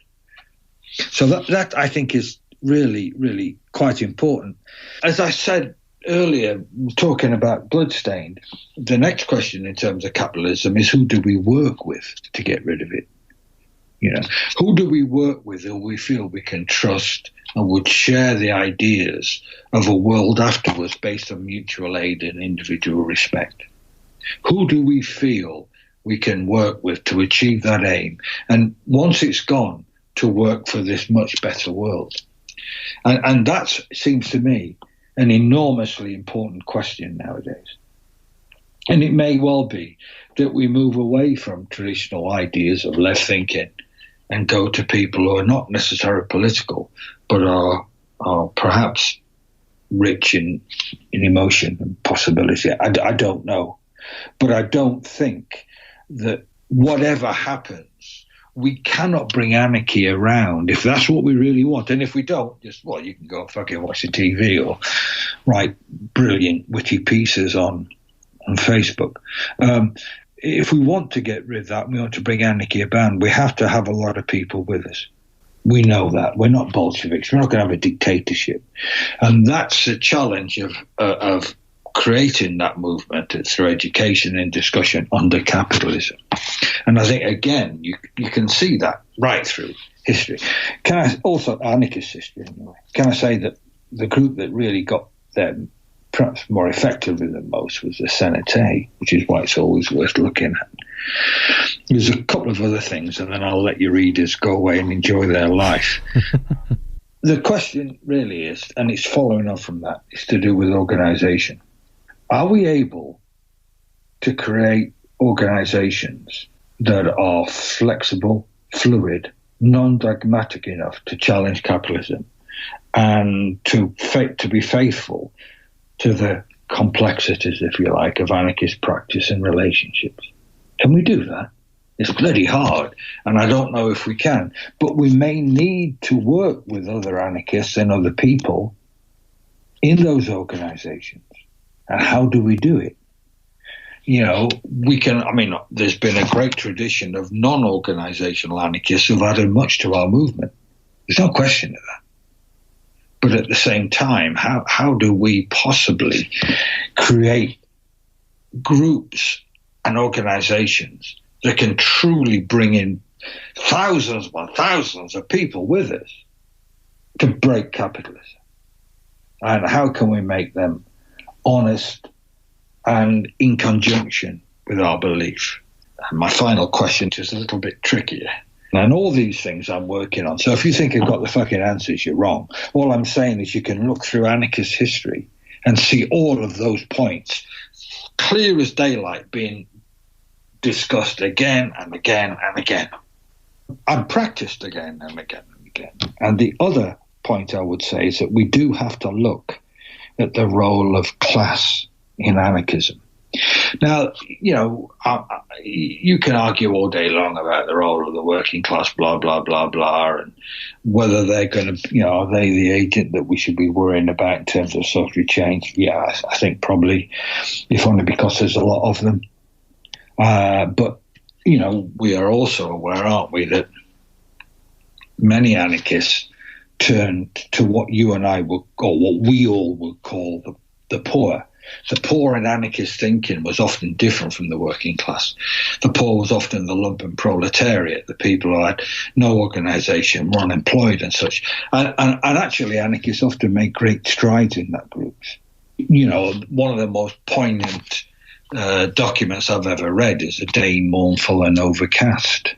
B: So that I think is really, really quite important. As I said earlier, talking about Bloodstained, the next question in terms of capitalism is, who do we work with to get rid of it? Who do we work with who we feel we can trust and would share the ideas of a world afterwards based on mutual aid and individual respect? Who do we feel we can work with to achieve that aim? And once it's gone, to work for this much better world. And that seems to me an enormously important question nowadays. And it may well be that we move away from traditional ideas of left thinking and go to people who are not necessarily political, but are perhaps rich in emotion and possibility. I don't know. But I don't think that whatever happens, we cannot bring anarchy around if that's what we really want. And if we don't, you can go and fucking watch the TV or write brilliant, witty pieces on on Facebook. If we want to get rid of that, we want to bring anarchy about, we have to have a lot of people with us. We know that. We're not Bolsheviks. We're not going to have a dictatorship. And that's the challenge of creating that movement through education and discussion under capitalism. And I think, again, you can see that right through history. Can I also, anarchist history anyway, can I say that the group that really got them perhaps more effectively than most was the Senate, which is why it's always worth looking at. There's a couple of other things, and then I'll let your readers go away and enjoy their life. The question really is, and it's following on from that, is to do with organisation. Are we able to create organisations that are flexible, fluid, non-dogmatic enough to challenge capitalism and to be faithful to the complexities, if you like, of anarchist practice and relationships? Can we do that? It's bloody hard, and I don't know if we can, but we may need to work with other anarchists and other people in those organizations. And how do we do it? You know, we can, I mean, there's been a great tradition of non-organizational anarchists who've added much to our movement. There's no question of that. But at the same time, how do we possibly create groups and organizations that can truly bring in thousands upon thousands of people with us to break capitalism? And how can we make them honest and in conjunction with our belief? And my final question is a little bit trickier. And all these things I'm working on. So if you think I've got the fucking answers, you're wrong. All I'm saying is you can look through anarchist history and see all of those points clear as daylight being discussed again and again and again, and practiced again and again and again. And the other point I would say is that we do have to look at the role of class in anarchism. Now, you know, you can argue all day long about the role of the working class, blah, blah, blah, blah, and whether they're going to, you know, are they the agent that we should be worrying about in terms of social change? Yeah, I think probably, if only because there's a lot of them. But, you know, we are also aware, aren't we, that many anarchists turned to what you and I would, or what we all would call the poor. The poor in anarchist thinking was often different from the working class. The poor was often the lumpen proletariat, the people who had no organisation, were unemployed and such. And actually, anarchists often make great strides in that group. You know, one of the most poignant documents I've ever read is A Day Mournful and Overcast,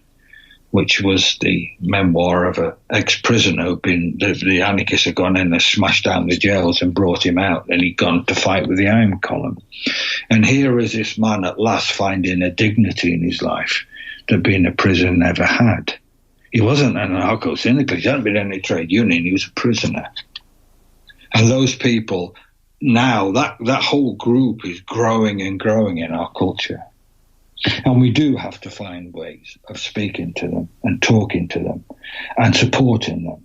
B: which was the memoir of an ex-prisoner who'd been, the anarchists had gone in and smashed down the jails and brought him out, and he'd gone to fight with the Iron Column. And here is this man at last finding a dignity in his life that being a prisoner never had. He wasn't an anarcho-syndicalist, he hadn't been in any trade union, he was a prisoner. And those people, now, that whole group is growing and growing in our culture. And we do have to find ways of speaking to them and talking to them and supporting them.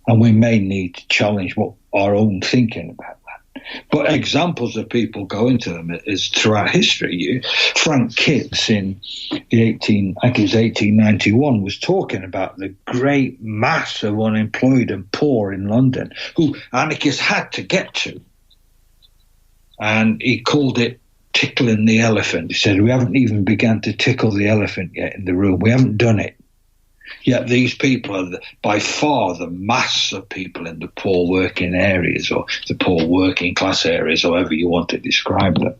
B: And we may need to challenge our own thinking about that. But examples of people going to them is throughout history. Frank Kitts in I think it was 1891, was talking about the great mass of unemployed and poor in London who anarchists had to get to. And he called it tickling the elephant. He said, we haven't even begun to tickle the elephant yet in the room. We haven't done it. Yet these people are by far the mass of people in the poor working areas, or the poor working class areas, however you want to describe them.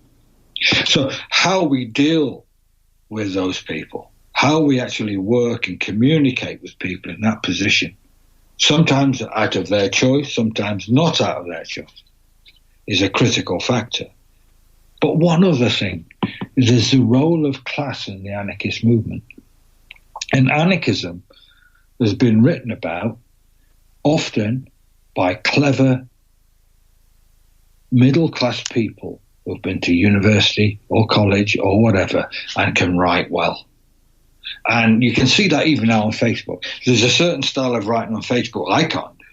B: So how we deal with those people, how we actually work and communicate with people in that position, sometimes out of their choice, sometimes not out of their choice, is a critical factor. But one other thing is there's the role of class in the anarchist movement. And anarchism has been written about often by clever middle-class people who've been to university or college or whatever and can write well. And you can see that even now on Facebook. There's a certain style of writing on Facebook I can't do.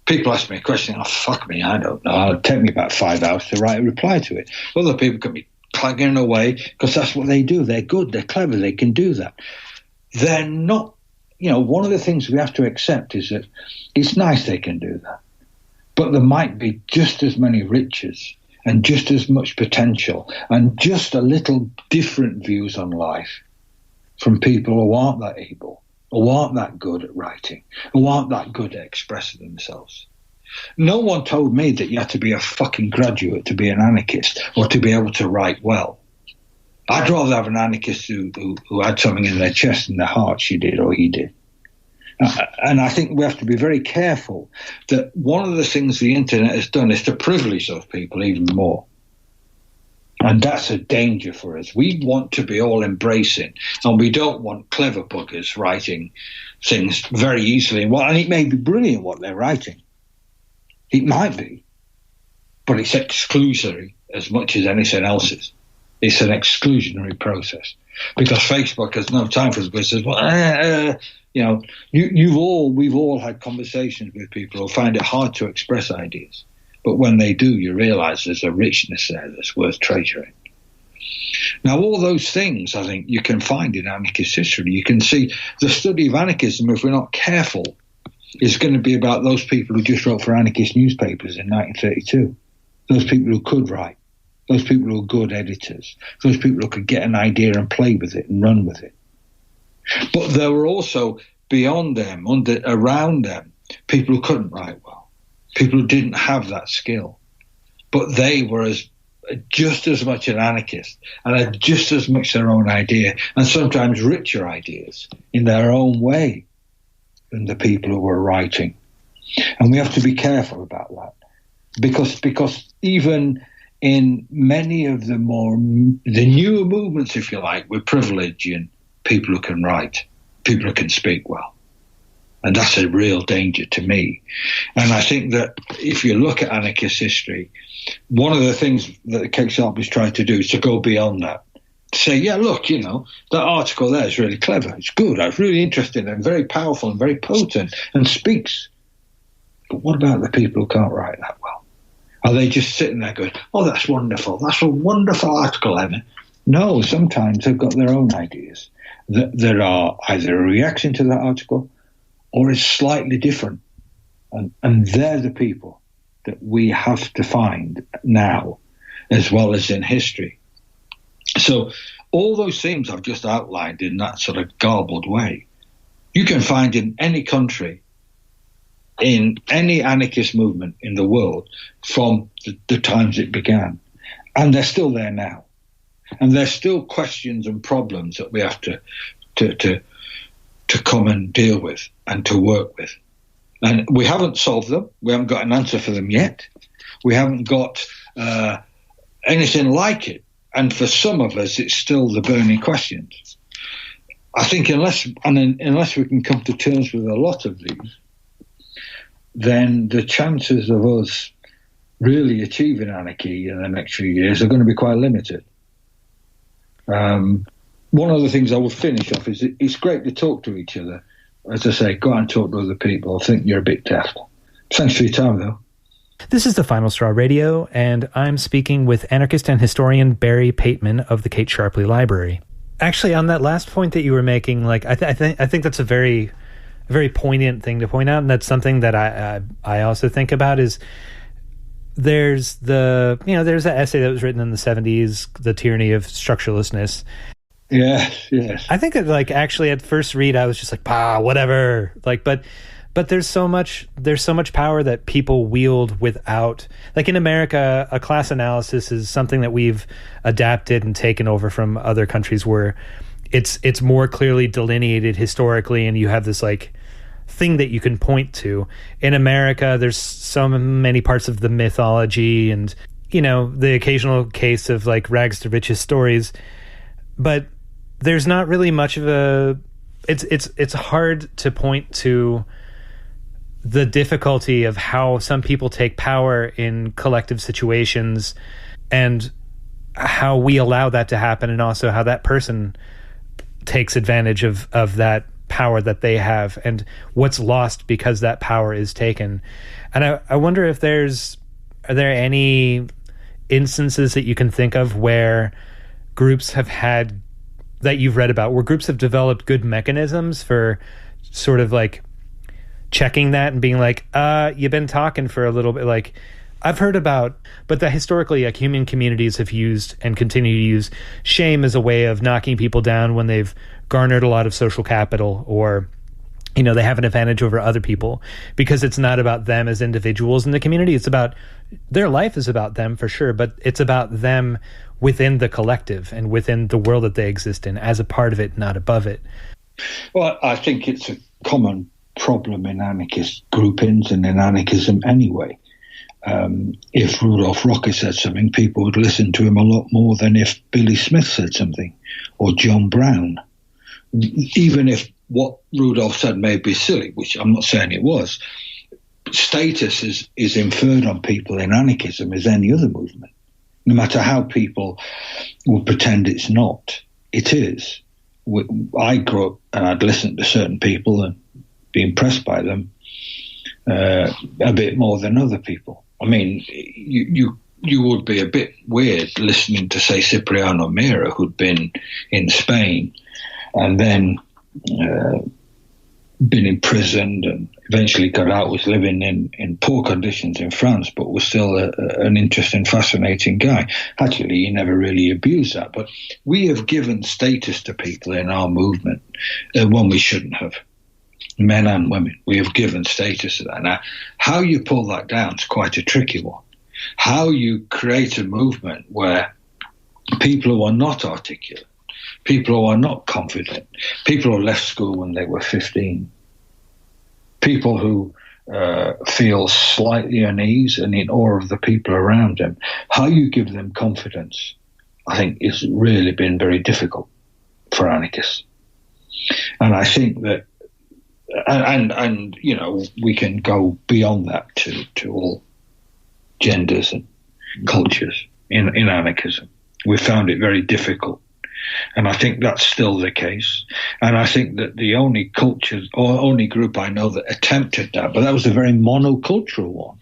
B: People ask me a question, fuck me, I don't know. It'll take me about 5 hours to write a reply to it. Other people can be clanging away, because that's what they do. They're good, they're clever, they can do that. They're not, one of the things we have to accept is that it's nice they can do that, but there might be just as many riches and just as much potential and just a little different views on life from people who aren't that able, who aren't that good at writing, who aren't that good at expressing themselves. No one told me that you had to be a fucking graduate to be an anarchist or to be able to write well. I'd rather have an anarchist who had something in their chest and their heart, she did or he did. And I think we have to be very careful that one of the things the internet has done is to privilege those people even more. And that's a danger for us. We want to be all embracing, and we don't want clever buggers writing things very easily. Well, and it may be brilliant what they're writing. It might be, but it's exclusory as much as anything else is. It's an exclusionary process because Facebook has no time for us. But it says, well, we've all had conversations with people who find it hard to express ideas, but when they do, you realise there's a richness there that's worth treasuring. Now, all those things, I think, you can find in anarchist history. You can see the study of anarchism, if we're not careful, is going to be about those people who just wrote for anarchist newspapers in 1932, those people who could write, those people who are good editors, those people who could get an idea and play with it and run with it. But there were also beyond them, around them, people who couldn't write well, people who didn't have that skill, but they were just as much an anarchist and had just as much their own idea and sometimes richer ideas in their own way than the people who were writing. And we have to be careful about that because even in many of the newer movements, if you like, we're privileging people who can write, people who can speak well. And that's a real danger to me. And I think that if you look at anarchist history, one of the things that Kate Sharpley's tried to do is to go beyond that. Say, yeah, look, that article there is really clever. It's good. It's really interesting and very powerful and very potent and speaks. But what about the people who can't write that well? Are they just sitting there going, oh, that's wonderful. That's a wonderful article, Emma. No, sometimes they've got their own ideas that are either a reaction to that article or is slightly different. And they're the people that we have to find now as well as in history. So all those themes I've just outlined in that sort of garbled way, you can find in any country, in any anarchist movement in the world from the times it began. And they're still there now. And there's still questions and problems that we have to come and deal with and to work with. And we haven't solved them. We haven't got an answer for them yet. We haven't got anything like it. And for some of us, it's still the burning questions. I think unless we can come to terms with a lot of these, then the chances of us really achieving anarchy in the next few years are going to be quite limited. One of the things I will finish off is it's great to talk to each other. As I say, go out and talk to other people. I think you're a bit daft. Thanks for your time, though.
A: This is the Final Straw Radio, and I'm speaking with anarchist and historian Barry Pateman of the Kate Sharpley Library. Actually, on that last point that you were making, like I think that's a very poignant thing to point out, and that's something that I also think about. Is there's that essay that was written in the 70s, The Tyranny of Structurelessness. Yes. I think that actually at first read I was just like, whatever. But there's so much power that people wield without, in America, a class analysis is something that we've adapted and taken over from other countries where it's more clearly delineated historically, and you have this thing that you can point to. In America, there's so many parts of the mythology and the occasional case of rags to riches stories, but there's not really much of a. It's hard to point to the difficulty of how some people take power in collective situations and how we allow that to happen, and also how that person takes advantage of that power that they have and what's lost because that power is taken. And I wonder if are there any instances that you can think of where groups have had, that you've read about, where groups have developed good mechanisms for sort of like checking that and being like, you've been talking for a little bit, like I've heard about, but that historically, like, human communities have used and continue to use shame as a way of knocking people down when they've garnered a lot of social capital, or, you know, they have an advantage over other people, because it's not about them as individuals in the community. It's about their life is about them for sure, but it's about them within the collective and within the world that they exist in as a part of it, not above it.
B: Well, I think it's a common problem in anarchist groupings and in anarchism anyway. If Rudolf Rocker said something, people would listen to him a lot more than if Billy Smith said something, or John Brown. Even if what Rudolf said may be silly, which I'm not saying it was, status is inferred on people in anarchism as any other movement. No matter how people will pretend it's not, it is. I grew up and I'd listen to certain people and be impressed by them a bit more than other people. I mean, you would be a bit weird listening to, say, Cipriano Mira, who'd been in Spain and then been imprisoned and eventually got out, was living in poor conditions in France, but was still an interesting, fascinating guy. Actually, he never really abused that. But we have given status to people in our movement when we shouldn't have. Men and women, we have given status to that. Now, how you pull that down is quite a tricky one. How you create a movement where people who are not articulate, people who are not confident, people who left school when they were 15, people who feel slightly unease and in awe of the people around them, how you give them confidence, I think, has really been very difficult for anarchists. And I think that, and you know, we can go beyond that to all genders and cultures in anarchism. We found it very difficult. And I think that's still the case. And I think that the only culture or only group I know that attempted that, but that was a very monocultural one,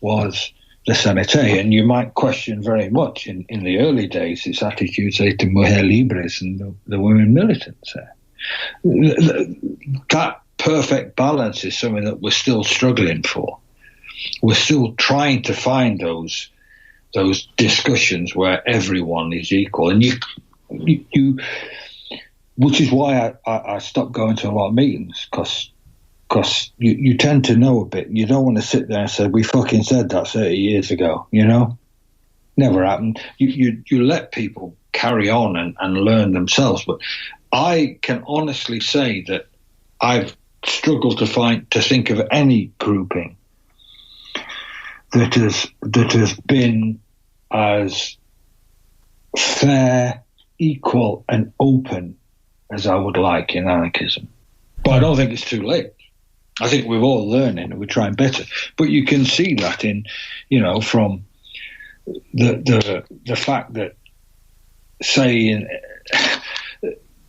B: was the CNT. And you might question very much in the early days its attitude, say, to mujer libres and the women militants there. That perfect balance is something that we're still struggling for. We're still trying to find those discussions where everyone is equal, and you which is why I stopped going to a lot of meetings, because you tend to know a bit. You don't want to sit there and say, we fucking said that 30 years ago, you know? Never happened. You let people carry on and learn themselves. But I can honestly say that I've struggled to think of any grouping that has been as fair, equal, and open as I would like in anarchism. But I don't think it's too late. I think we're all learning and we're trying better. But you can see that in, you know, from the fact that, say,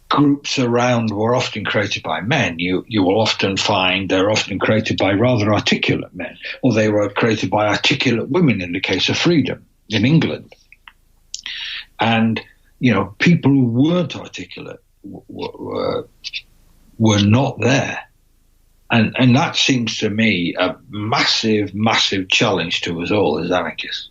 B: groups around were often created by men. You will often find they're often created by rather articulate men, or they were created by articulate women in the case of Freedom in England. And, you know, people who weren't articulate were not there. And that seems to me a massive, massive challenge to us all as anarchists.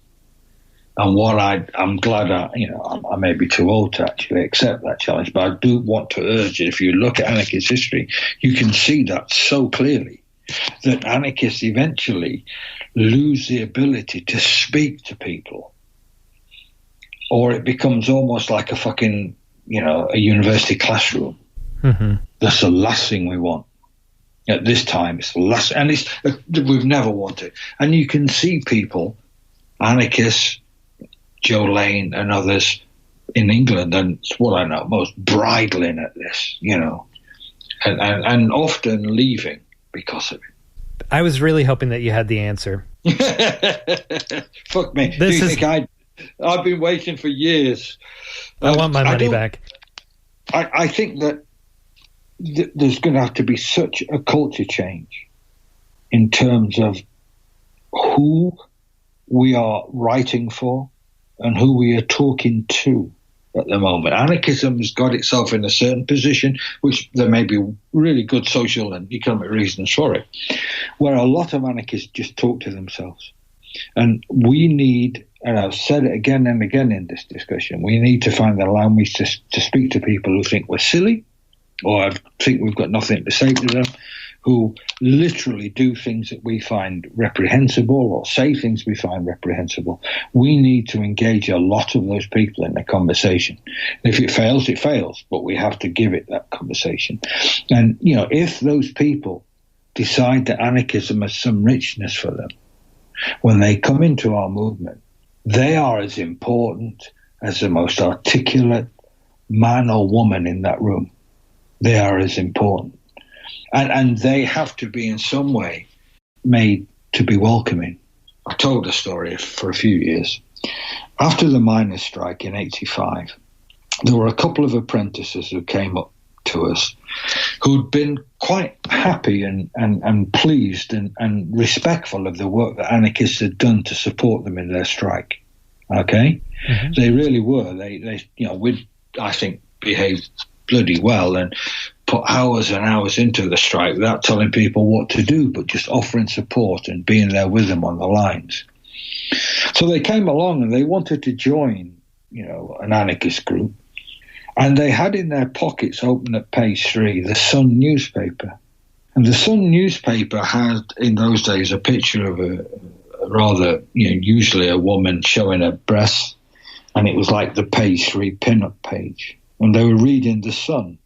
B: And what I'm glad I may be too old to actually accept that challenge, but I do want to urge it. If you look at anarchist history, you can see that so clearly, that anarchists eventually lose the ability to speak to people, or it becomes almost like a fucking, you know, a university classroom. Mm-hmm. That's the last thing we want. At this time, it's the last, and we've never wanted. And you can see people, anarchists, Joe Lane and others in England, and it's what I know most, bridling at this, you know, and often leaving because of it.
A: I was really hoping that you had the answer.
B: Fuck me. Think I've been waiting for years.
A: I want my money back.
B: I think that there's going to have to be such a culture change in terms of who we are writing for and who we are talking to at the moment. Anarchism has got itself in a certain position, which there may be really good social and economic reasons for it, where a lot of anarchists just talk to themselves. And we need, and I've said it again and again in this discussion, we need to find the language to speak to people who think we're silly, or think we've got nothing to say to them, who literally do things that we find reprehensible or say things we find reprehensible. We need to engage a lot of those people in the conversation. If it fails, it fails, but we have to give it that conversation. And, you know, if those people decide that anarchism has some richness for them, when they come into our movement, they are as important as the most articulate man or woman in that room. They are as important. And they have to be in some way made to be welcoming. I told the story for a few years. After the miners' strike in 85, there were a couple of apprentices who came up to us who'd been quite happy and pleased and respectful of the work that anarchists had done to support them in their strike. Okay? Mm-hmm. They really were. They you know, we'd, I think, behaved bloody well and put hours and hours into the strike without telling people what to do, but just offering support and being there with them on the lines. So they came along and they wanted to join, you know, an anarchist group. And they had in their pockets, open at page 3, the Sun newspaper. And the Sun newspaper had, in those days, a picture of a rather, you know, usually a woman showing her breasts. And it was like the page 3 pin-up page. And they were reading the Sun,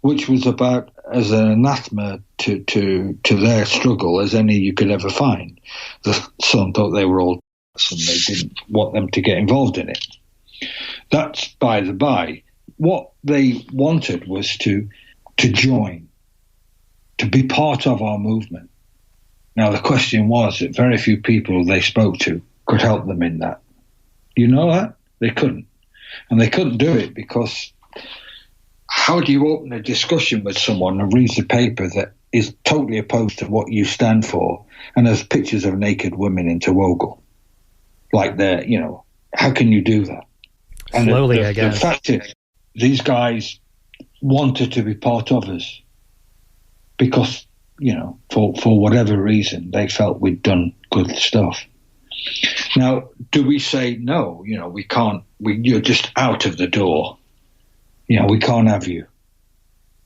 B: which was about as an anathema to their struggle as any you could ever find. The Sun thought they were all and they didn't want them to get involved in it. That's by the by. What they wanted was to join, to be part of our movement. Now, the question was that very few people they spoke to could help them in that. You know that? They couldn't. And they couldn't do it because how do you open a discussion with someone and read the paper that is totally opposed to what you stand for and has pictures of naked women interwoven? Like they're, you know, how can you do that? And
A: slowly, I guess.
B: The fact is, these guys wanted to be part of us because, you know, for whatever reason, they felt we'd done good stuff. Now, do we say, no, you know, we can't, you're just out of the door. You know, we can't have you.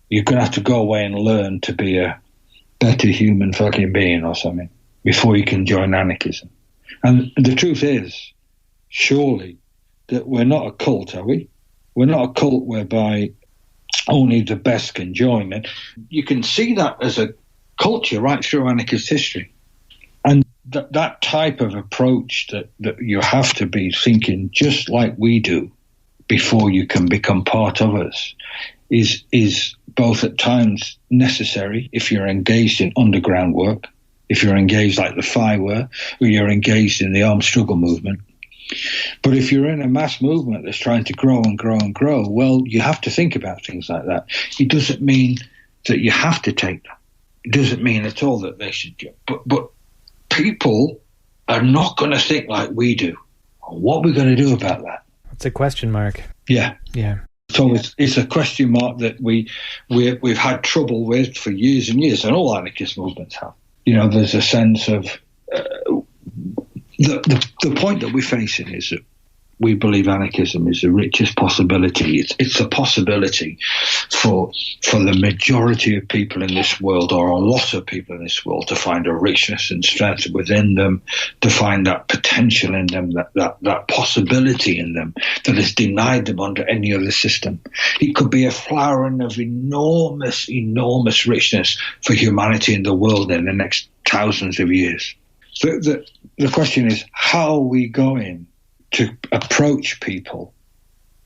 B: You're going to have to go away and learn to be a better human fucking being or something before you can join anarchism. And the truth is, surely, that we're not a cult, are we? We're not a cult whereby only the best can join. And you can see that as a culture right through anarchist history. And that type of approach that you have to be thinking just like we do before you can become part of us is both at times necessary if you're engaged in underground work, if you're engaged like the FI were, or you're engaged in the armed struggle movement. But if you're in a mass movement that's trying to grow and grow and grow, well, you have to think about things like that. It doesn't mean that you have to take them. It doesn't mean at all that they should. But people are not going to think like we do. What are we going to do about that?
A: It's a question mark.
B: Yeah.
A: Yeah.
B: So it's a question mark that we've had trouble with for years and years, and all anarchist movements have. You know, there's a sense of the point that we're facing is that we believe anarchism is the richest possibility. It's a possibility for the majority of people in this world, or a lot of people in this world, to find a richness and strength within them, to find that potential in them, that possibility in them that is denied them under any other system. It could be a flowering of enormous, enormous richness for humanity in the world in the next thousands of years. So the question is, how are we going to approach people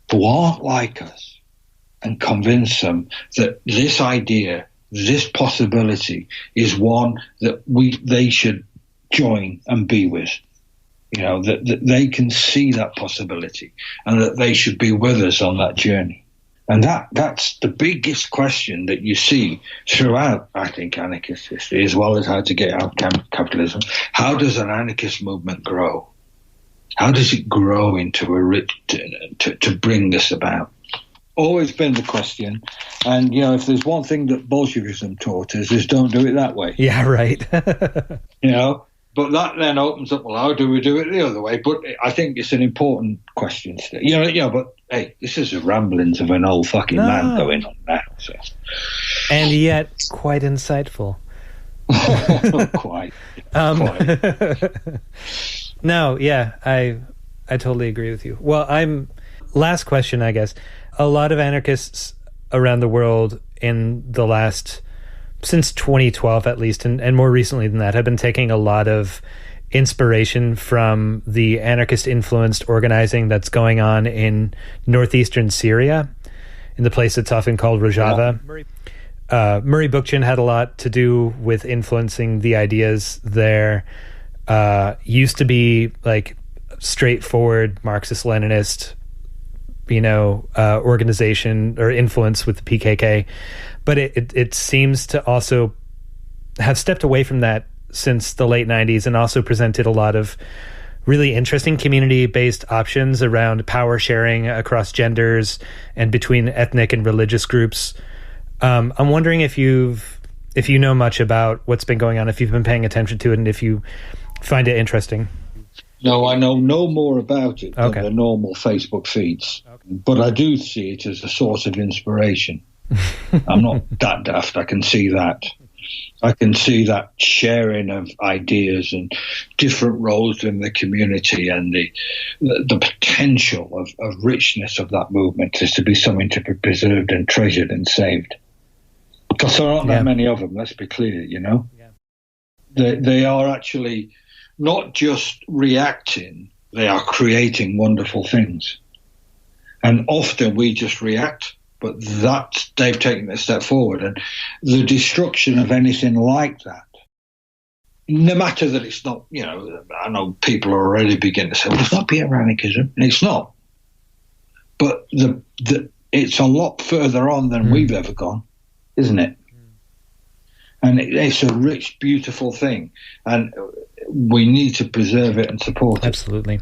B: who aren't like us and convince them that this idea, this possibility is one that they should join and be with? You know, that they can see that possibility and that they should be with us on that journey. And that's the biggest question that you see throughout, I think, anarchist history, as well as how to get out of capitalism. How does an anarchist movement grow? How does it grow into a rich to bring this about? Always been the question. And, if there's one thing that Bolshevism taught us is don't do it that way.
A: Yeah, right.
B: But that then opens up, well, how do we do it the other way? But I think it's an important question still. But hey, this is the ramblings of an old fucking man going on now. So.
A: And yet quite insightful.
B: Quite.
A: No, yeah, I totally agree with you. Well, last question, I guess. A lot of anarchists around the world since 2012 at least, and more recently than that, have been taking a lot of inspiration from the anarchist-influenced organizing that's going on in northeastern Syria, in the place that's often called Rojava. Murray Bookchin had a lot to do with influencing the ideas there. Used to be like straightforward Marxist-Leninist, organization or influence with the PKK, but it seems to also have stepped away from that since the late 90s, and also presented a lot of really interesting community-based options around power sharing across genders and between ethnic and religious groups. I'm wondering if you know much about what's been going on, if you've been paying attention to it, and if you find it interesting.
B: No, I know no more about it than the normal Facebook feeds, but I do see it as a source of inspiration. I'm not that daft. I can see that. I can see that sharing of ideas and different roles in the community, and the potential of richness of that movement is to be something to be preserved and treasured and saved. Because there aren't that many of them, let's be clear, Yeah. They are actually not just reacting, they are creating wonderful things. And often we just react, but they've taken a step forward. And the destruction of anything like that, no matter that it's not, I know people are already beginning to say, well, it's not pure anarchism. And it's not. But it's a lot further on than we've ever gone, isn't it? And it's a rich, beautiful thing. And we need to preserve it and support it.
A: Absolutely.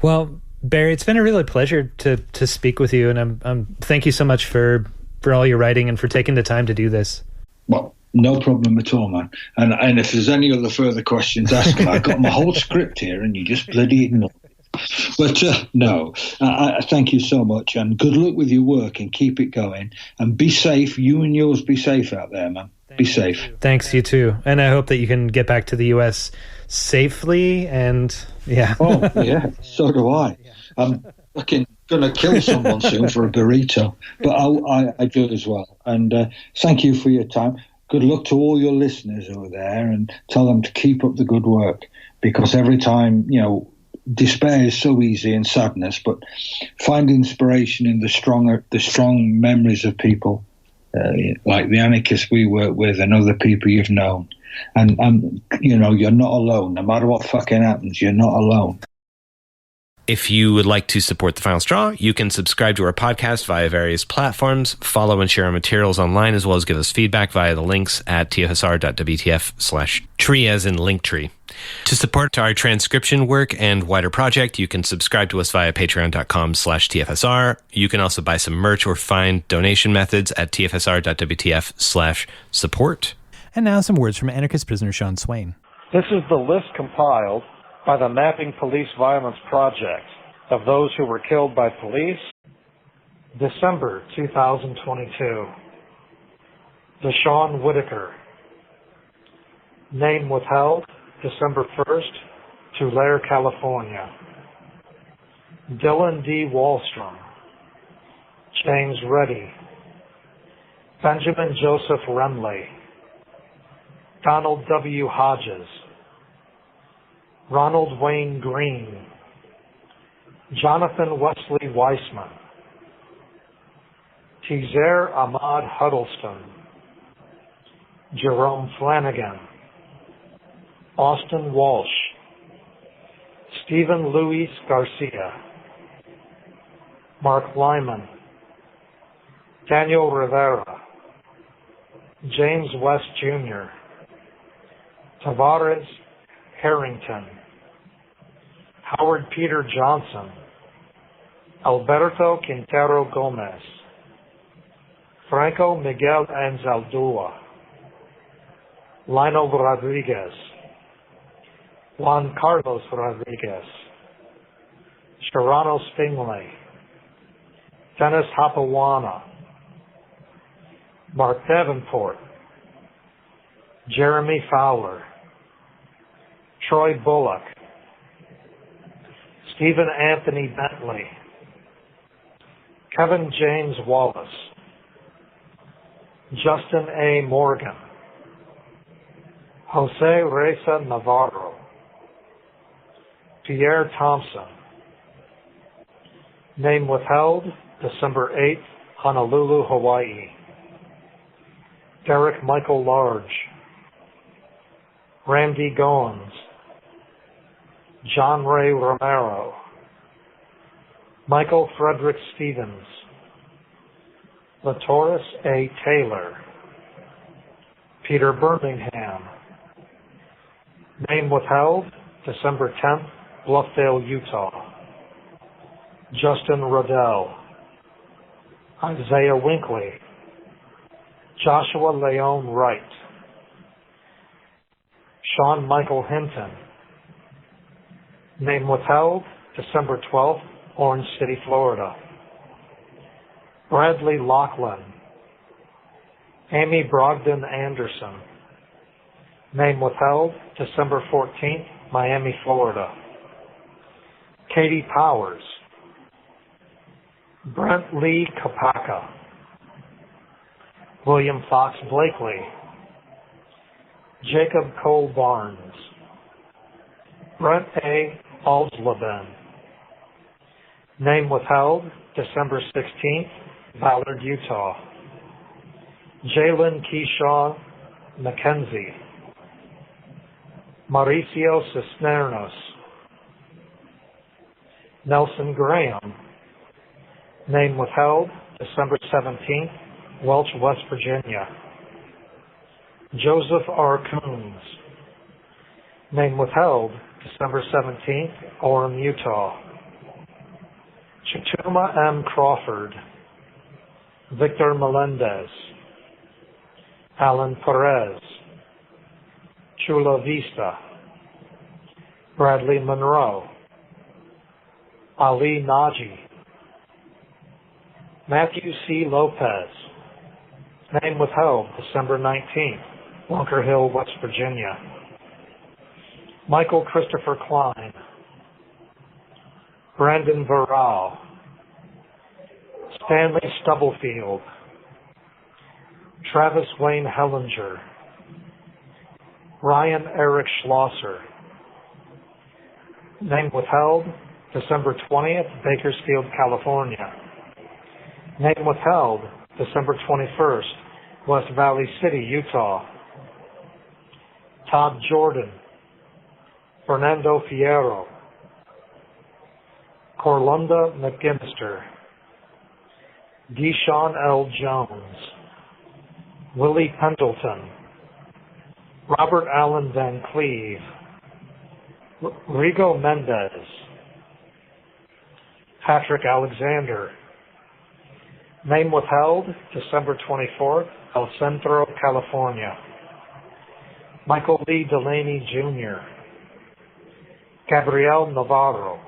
A: Well, Barry, it's been a really pleasure to speak with you, and I'm thank you so much for all your writing and for taking the time to do this.
B: Well, no problem at all, man. And if there's any other further questions, ask them. I've got my whole script here, and you just bloody ignore it. But no, I thank you so much, and good luck with your work, and keep it going, and be safe. You and yours be safe out there, man. Be safe.
A: Thanks, you too. And I hope that you can get back to the U.S. safely, and yeah.
B: Oh, yeah, so do I. I'm fucking going to kill someone soon for a burrito, but I do as well. And thank you for your time. Good luck to all your listeners over there, and tell them to keep up the good work, because every time, despair is so easy, and sadness, but find inspiration in the strong memories of people, like the anarchists we work with and other people you've known. And you're not alone. No matter what fucking happens, you're not alone.
G: If you would like to support The Final Straw, you can subscribe to our podcast via various platforms, follow and share our materials online, as well as give us feedback via the links at tfsr.wtf/tree, as in Linktree. To support our transcription work and wider project, you can subscribe to us via patreon.com/tfsr. You can also buy some merch or find donation methods at tfsr.wtf/support.
A: And now some words from anarchist prisoner Sean Swain.
H: This is the list compiled by the Mapping Police Violence Project of those who were killed by police. December 2022. Deshaun Whitaker. Name withheld, December 1st, Tulare, California. Dylan D. Wallstrom. James Reddy. Benjamin Joseph Remley. Donald W. Hodges. Ronald Wayne Green. Jonathan Wesley Weissman. Teaser Ahmad Huddleston. Jerome Flanagan. Austin Walsh. Stephen Luis Garcia. Mark Lyman. Daniel Rivera. James West Jr. Tavares Harrington. Howard Peter Johnson, Alberto Quintero Gomez, Franco Miguel Anzaldúa, Lionel Rodriguez, Juan Carlos Rodriguez, Sharano Stingley, Dennis Hapawana, Mark Davenport, Jeremy Fowler, Troy Bullock, Stephen Anthony Bentley, Kevin James Wallace, Justin A. Morgan, Jose Reza Navarro, Pierre Thompson. Name withheld, December 8th, Honolulu, Hawaii. Derek Michael Large, Randy Goins, John Ray Romero, Michael Frederick Stevens, Latoris A. Taylor, Peter Birmingham. Name withheld, December 10th, Bluffdale, Utah. Justin Rodell, Isaiah Winkley, Joshua Leon Wright, Sean Michael Hinton. Name withheld, December 12th, Orange City, Florida. Bradley Laughlin, Amy Brogdon Anderson. Name withheld, December 14th, Miami, Florida. Katie Powers, Brent Lee Kapaka, William Fox Blakely, Jacob Cole Barnes, Brent A. Alsleben. Name withheld, December 16th, Ballard, Utah. Jalen Keyshaw McKenzie, Mauricio Cisneros, Nelson Graham. Name withheld, December 17th, Welch, West Virginia. Joseph R. Coons. Name withheld, December 17th, Orem, Utah. Chatuma M. Crawford, Victor Melendez, Alan Perez, Chula Vista, Bradley Monroe, Ali Naji, Matthew C. Lopez. Name withheld, December 19th, Bunker Hill, West Virginia. Michael Christopher Klein, Brandon Verral, Stanley Stubblefield, Travis Wayne Hellinger, Ryan Eric Schlosser. Name withheld, December 20th, Bakersfield, California. Name withheld, December 21st, West Valley City, Utah. Todd Jordan, Fernando Fierro, Corlunda McGinnister, Deshaun L. Jones, Willie Pendleton, Robert Allen Van Cleve, Rigo Mendez, Patrick Alexander. Name withheld, December 24th, El Centro, California. Michael Lee Delaney Jr., Gabriel Navarro,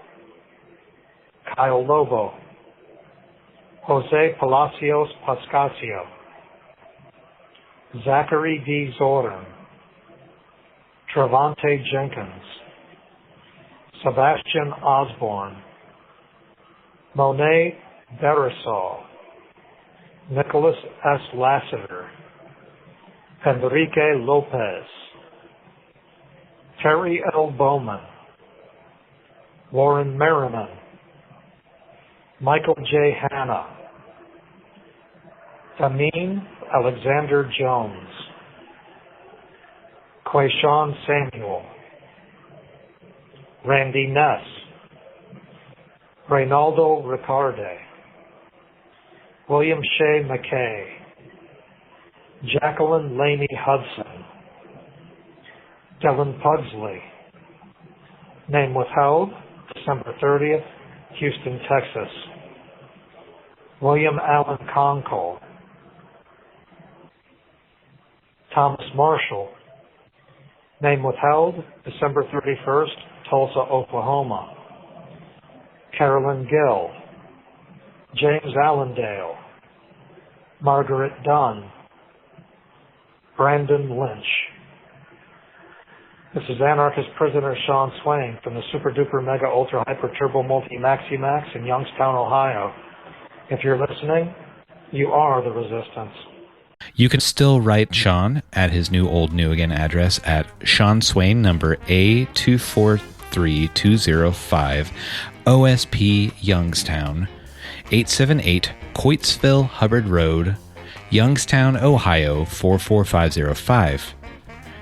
H: Kyle Lobo, Jose Palacios Pascasio, Zachary D. Zorin, Travante Jenkins, Sebastian Osborne, Monet Beresall, Nicholas S. Lassiter, Enrique Lopez, Terry L. Bowman, Warren Merriman, Michael J. Hanna, Tameen Alexander Jones, Quayshawn Samuel, Randy Ness, Reynaldo Ricarde, William Shea McKay, Jacqueline Laney Hudson, Dylan Pugsley. Name withheld, December 30th, Houston, Texas. William Allen Conkle. Thomas Marshall. Name withheld, December 31st, Tulsa, Oklahoma. Carolyn Gill. James Allendale. Margaret Dunn. Brandon Lynch. This is anarchist prisoner Sean Swain from the Super Duper Mega Ultra Hyper Turbo Multi Maxi Max in Youngstown, Ohio. If you're listening, you are the resistance.
A: You can still write Sean at his new old new again address at Sean Swain number A243205 OSP Youngstown 878 Coatesville Hubbard Road, Youngstown, Ohio 44505.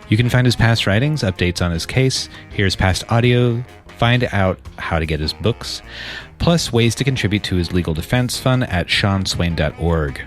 A: You can find his past writings, updates on his case, hear his past audio, find out how to get his books, plus ways to contribute to his legal defense fund at seanswain.org.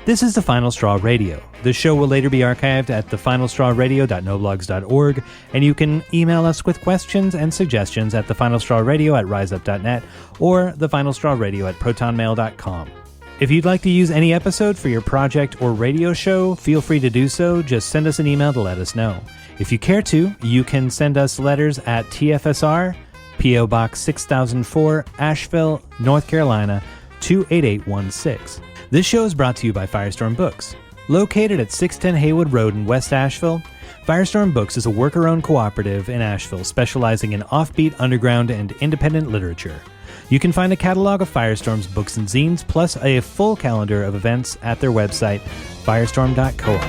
A: This is The Final Straw Radio. The show will later be archived at thefinalstrawradio.noblogs.org, and you can email us with questions and suggestions at thefinalstrawradio@riseup.net or thefinalstrawradio@protonmail.com. If you'd like to use any episode for your project or radio show, feel free to do so. Just send us an email to let us know. If you care to, you can send us letters at TFSR, P.O. Box 6004, Asheville, North Carolina, 28816. This show is brought to you by Firestorm Books. Located at 610 Haywood Road in West Asheville, Firestorm Books is a worker-owned cooperative in Asheville specializing in offbeat, underground, and independent literature. You can find a catalog of Firestorm's books and zines, plus a full calendar of events at their website, firestorm.coop.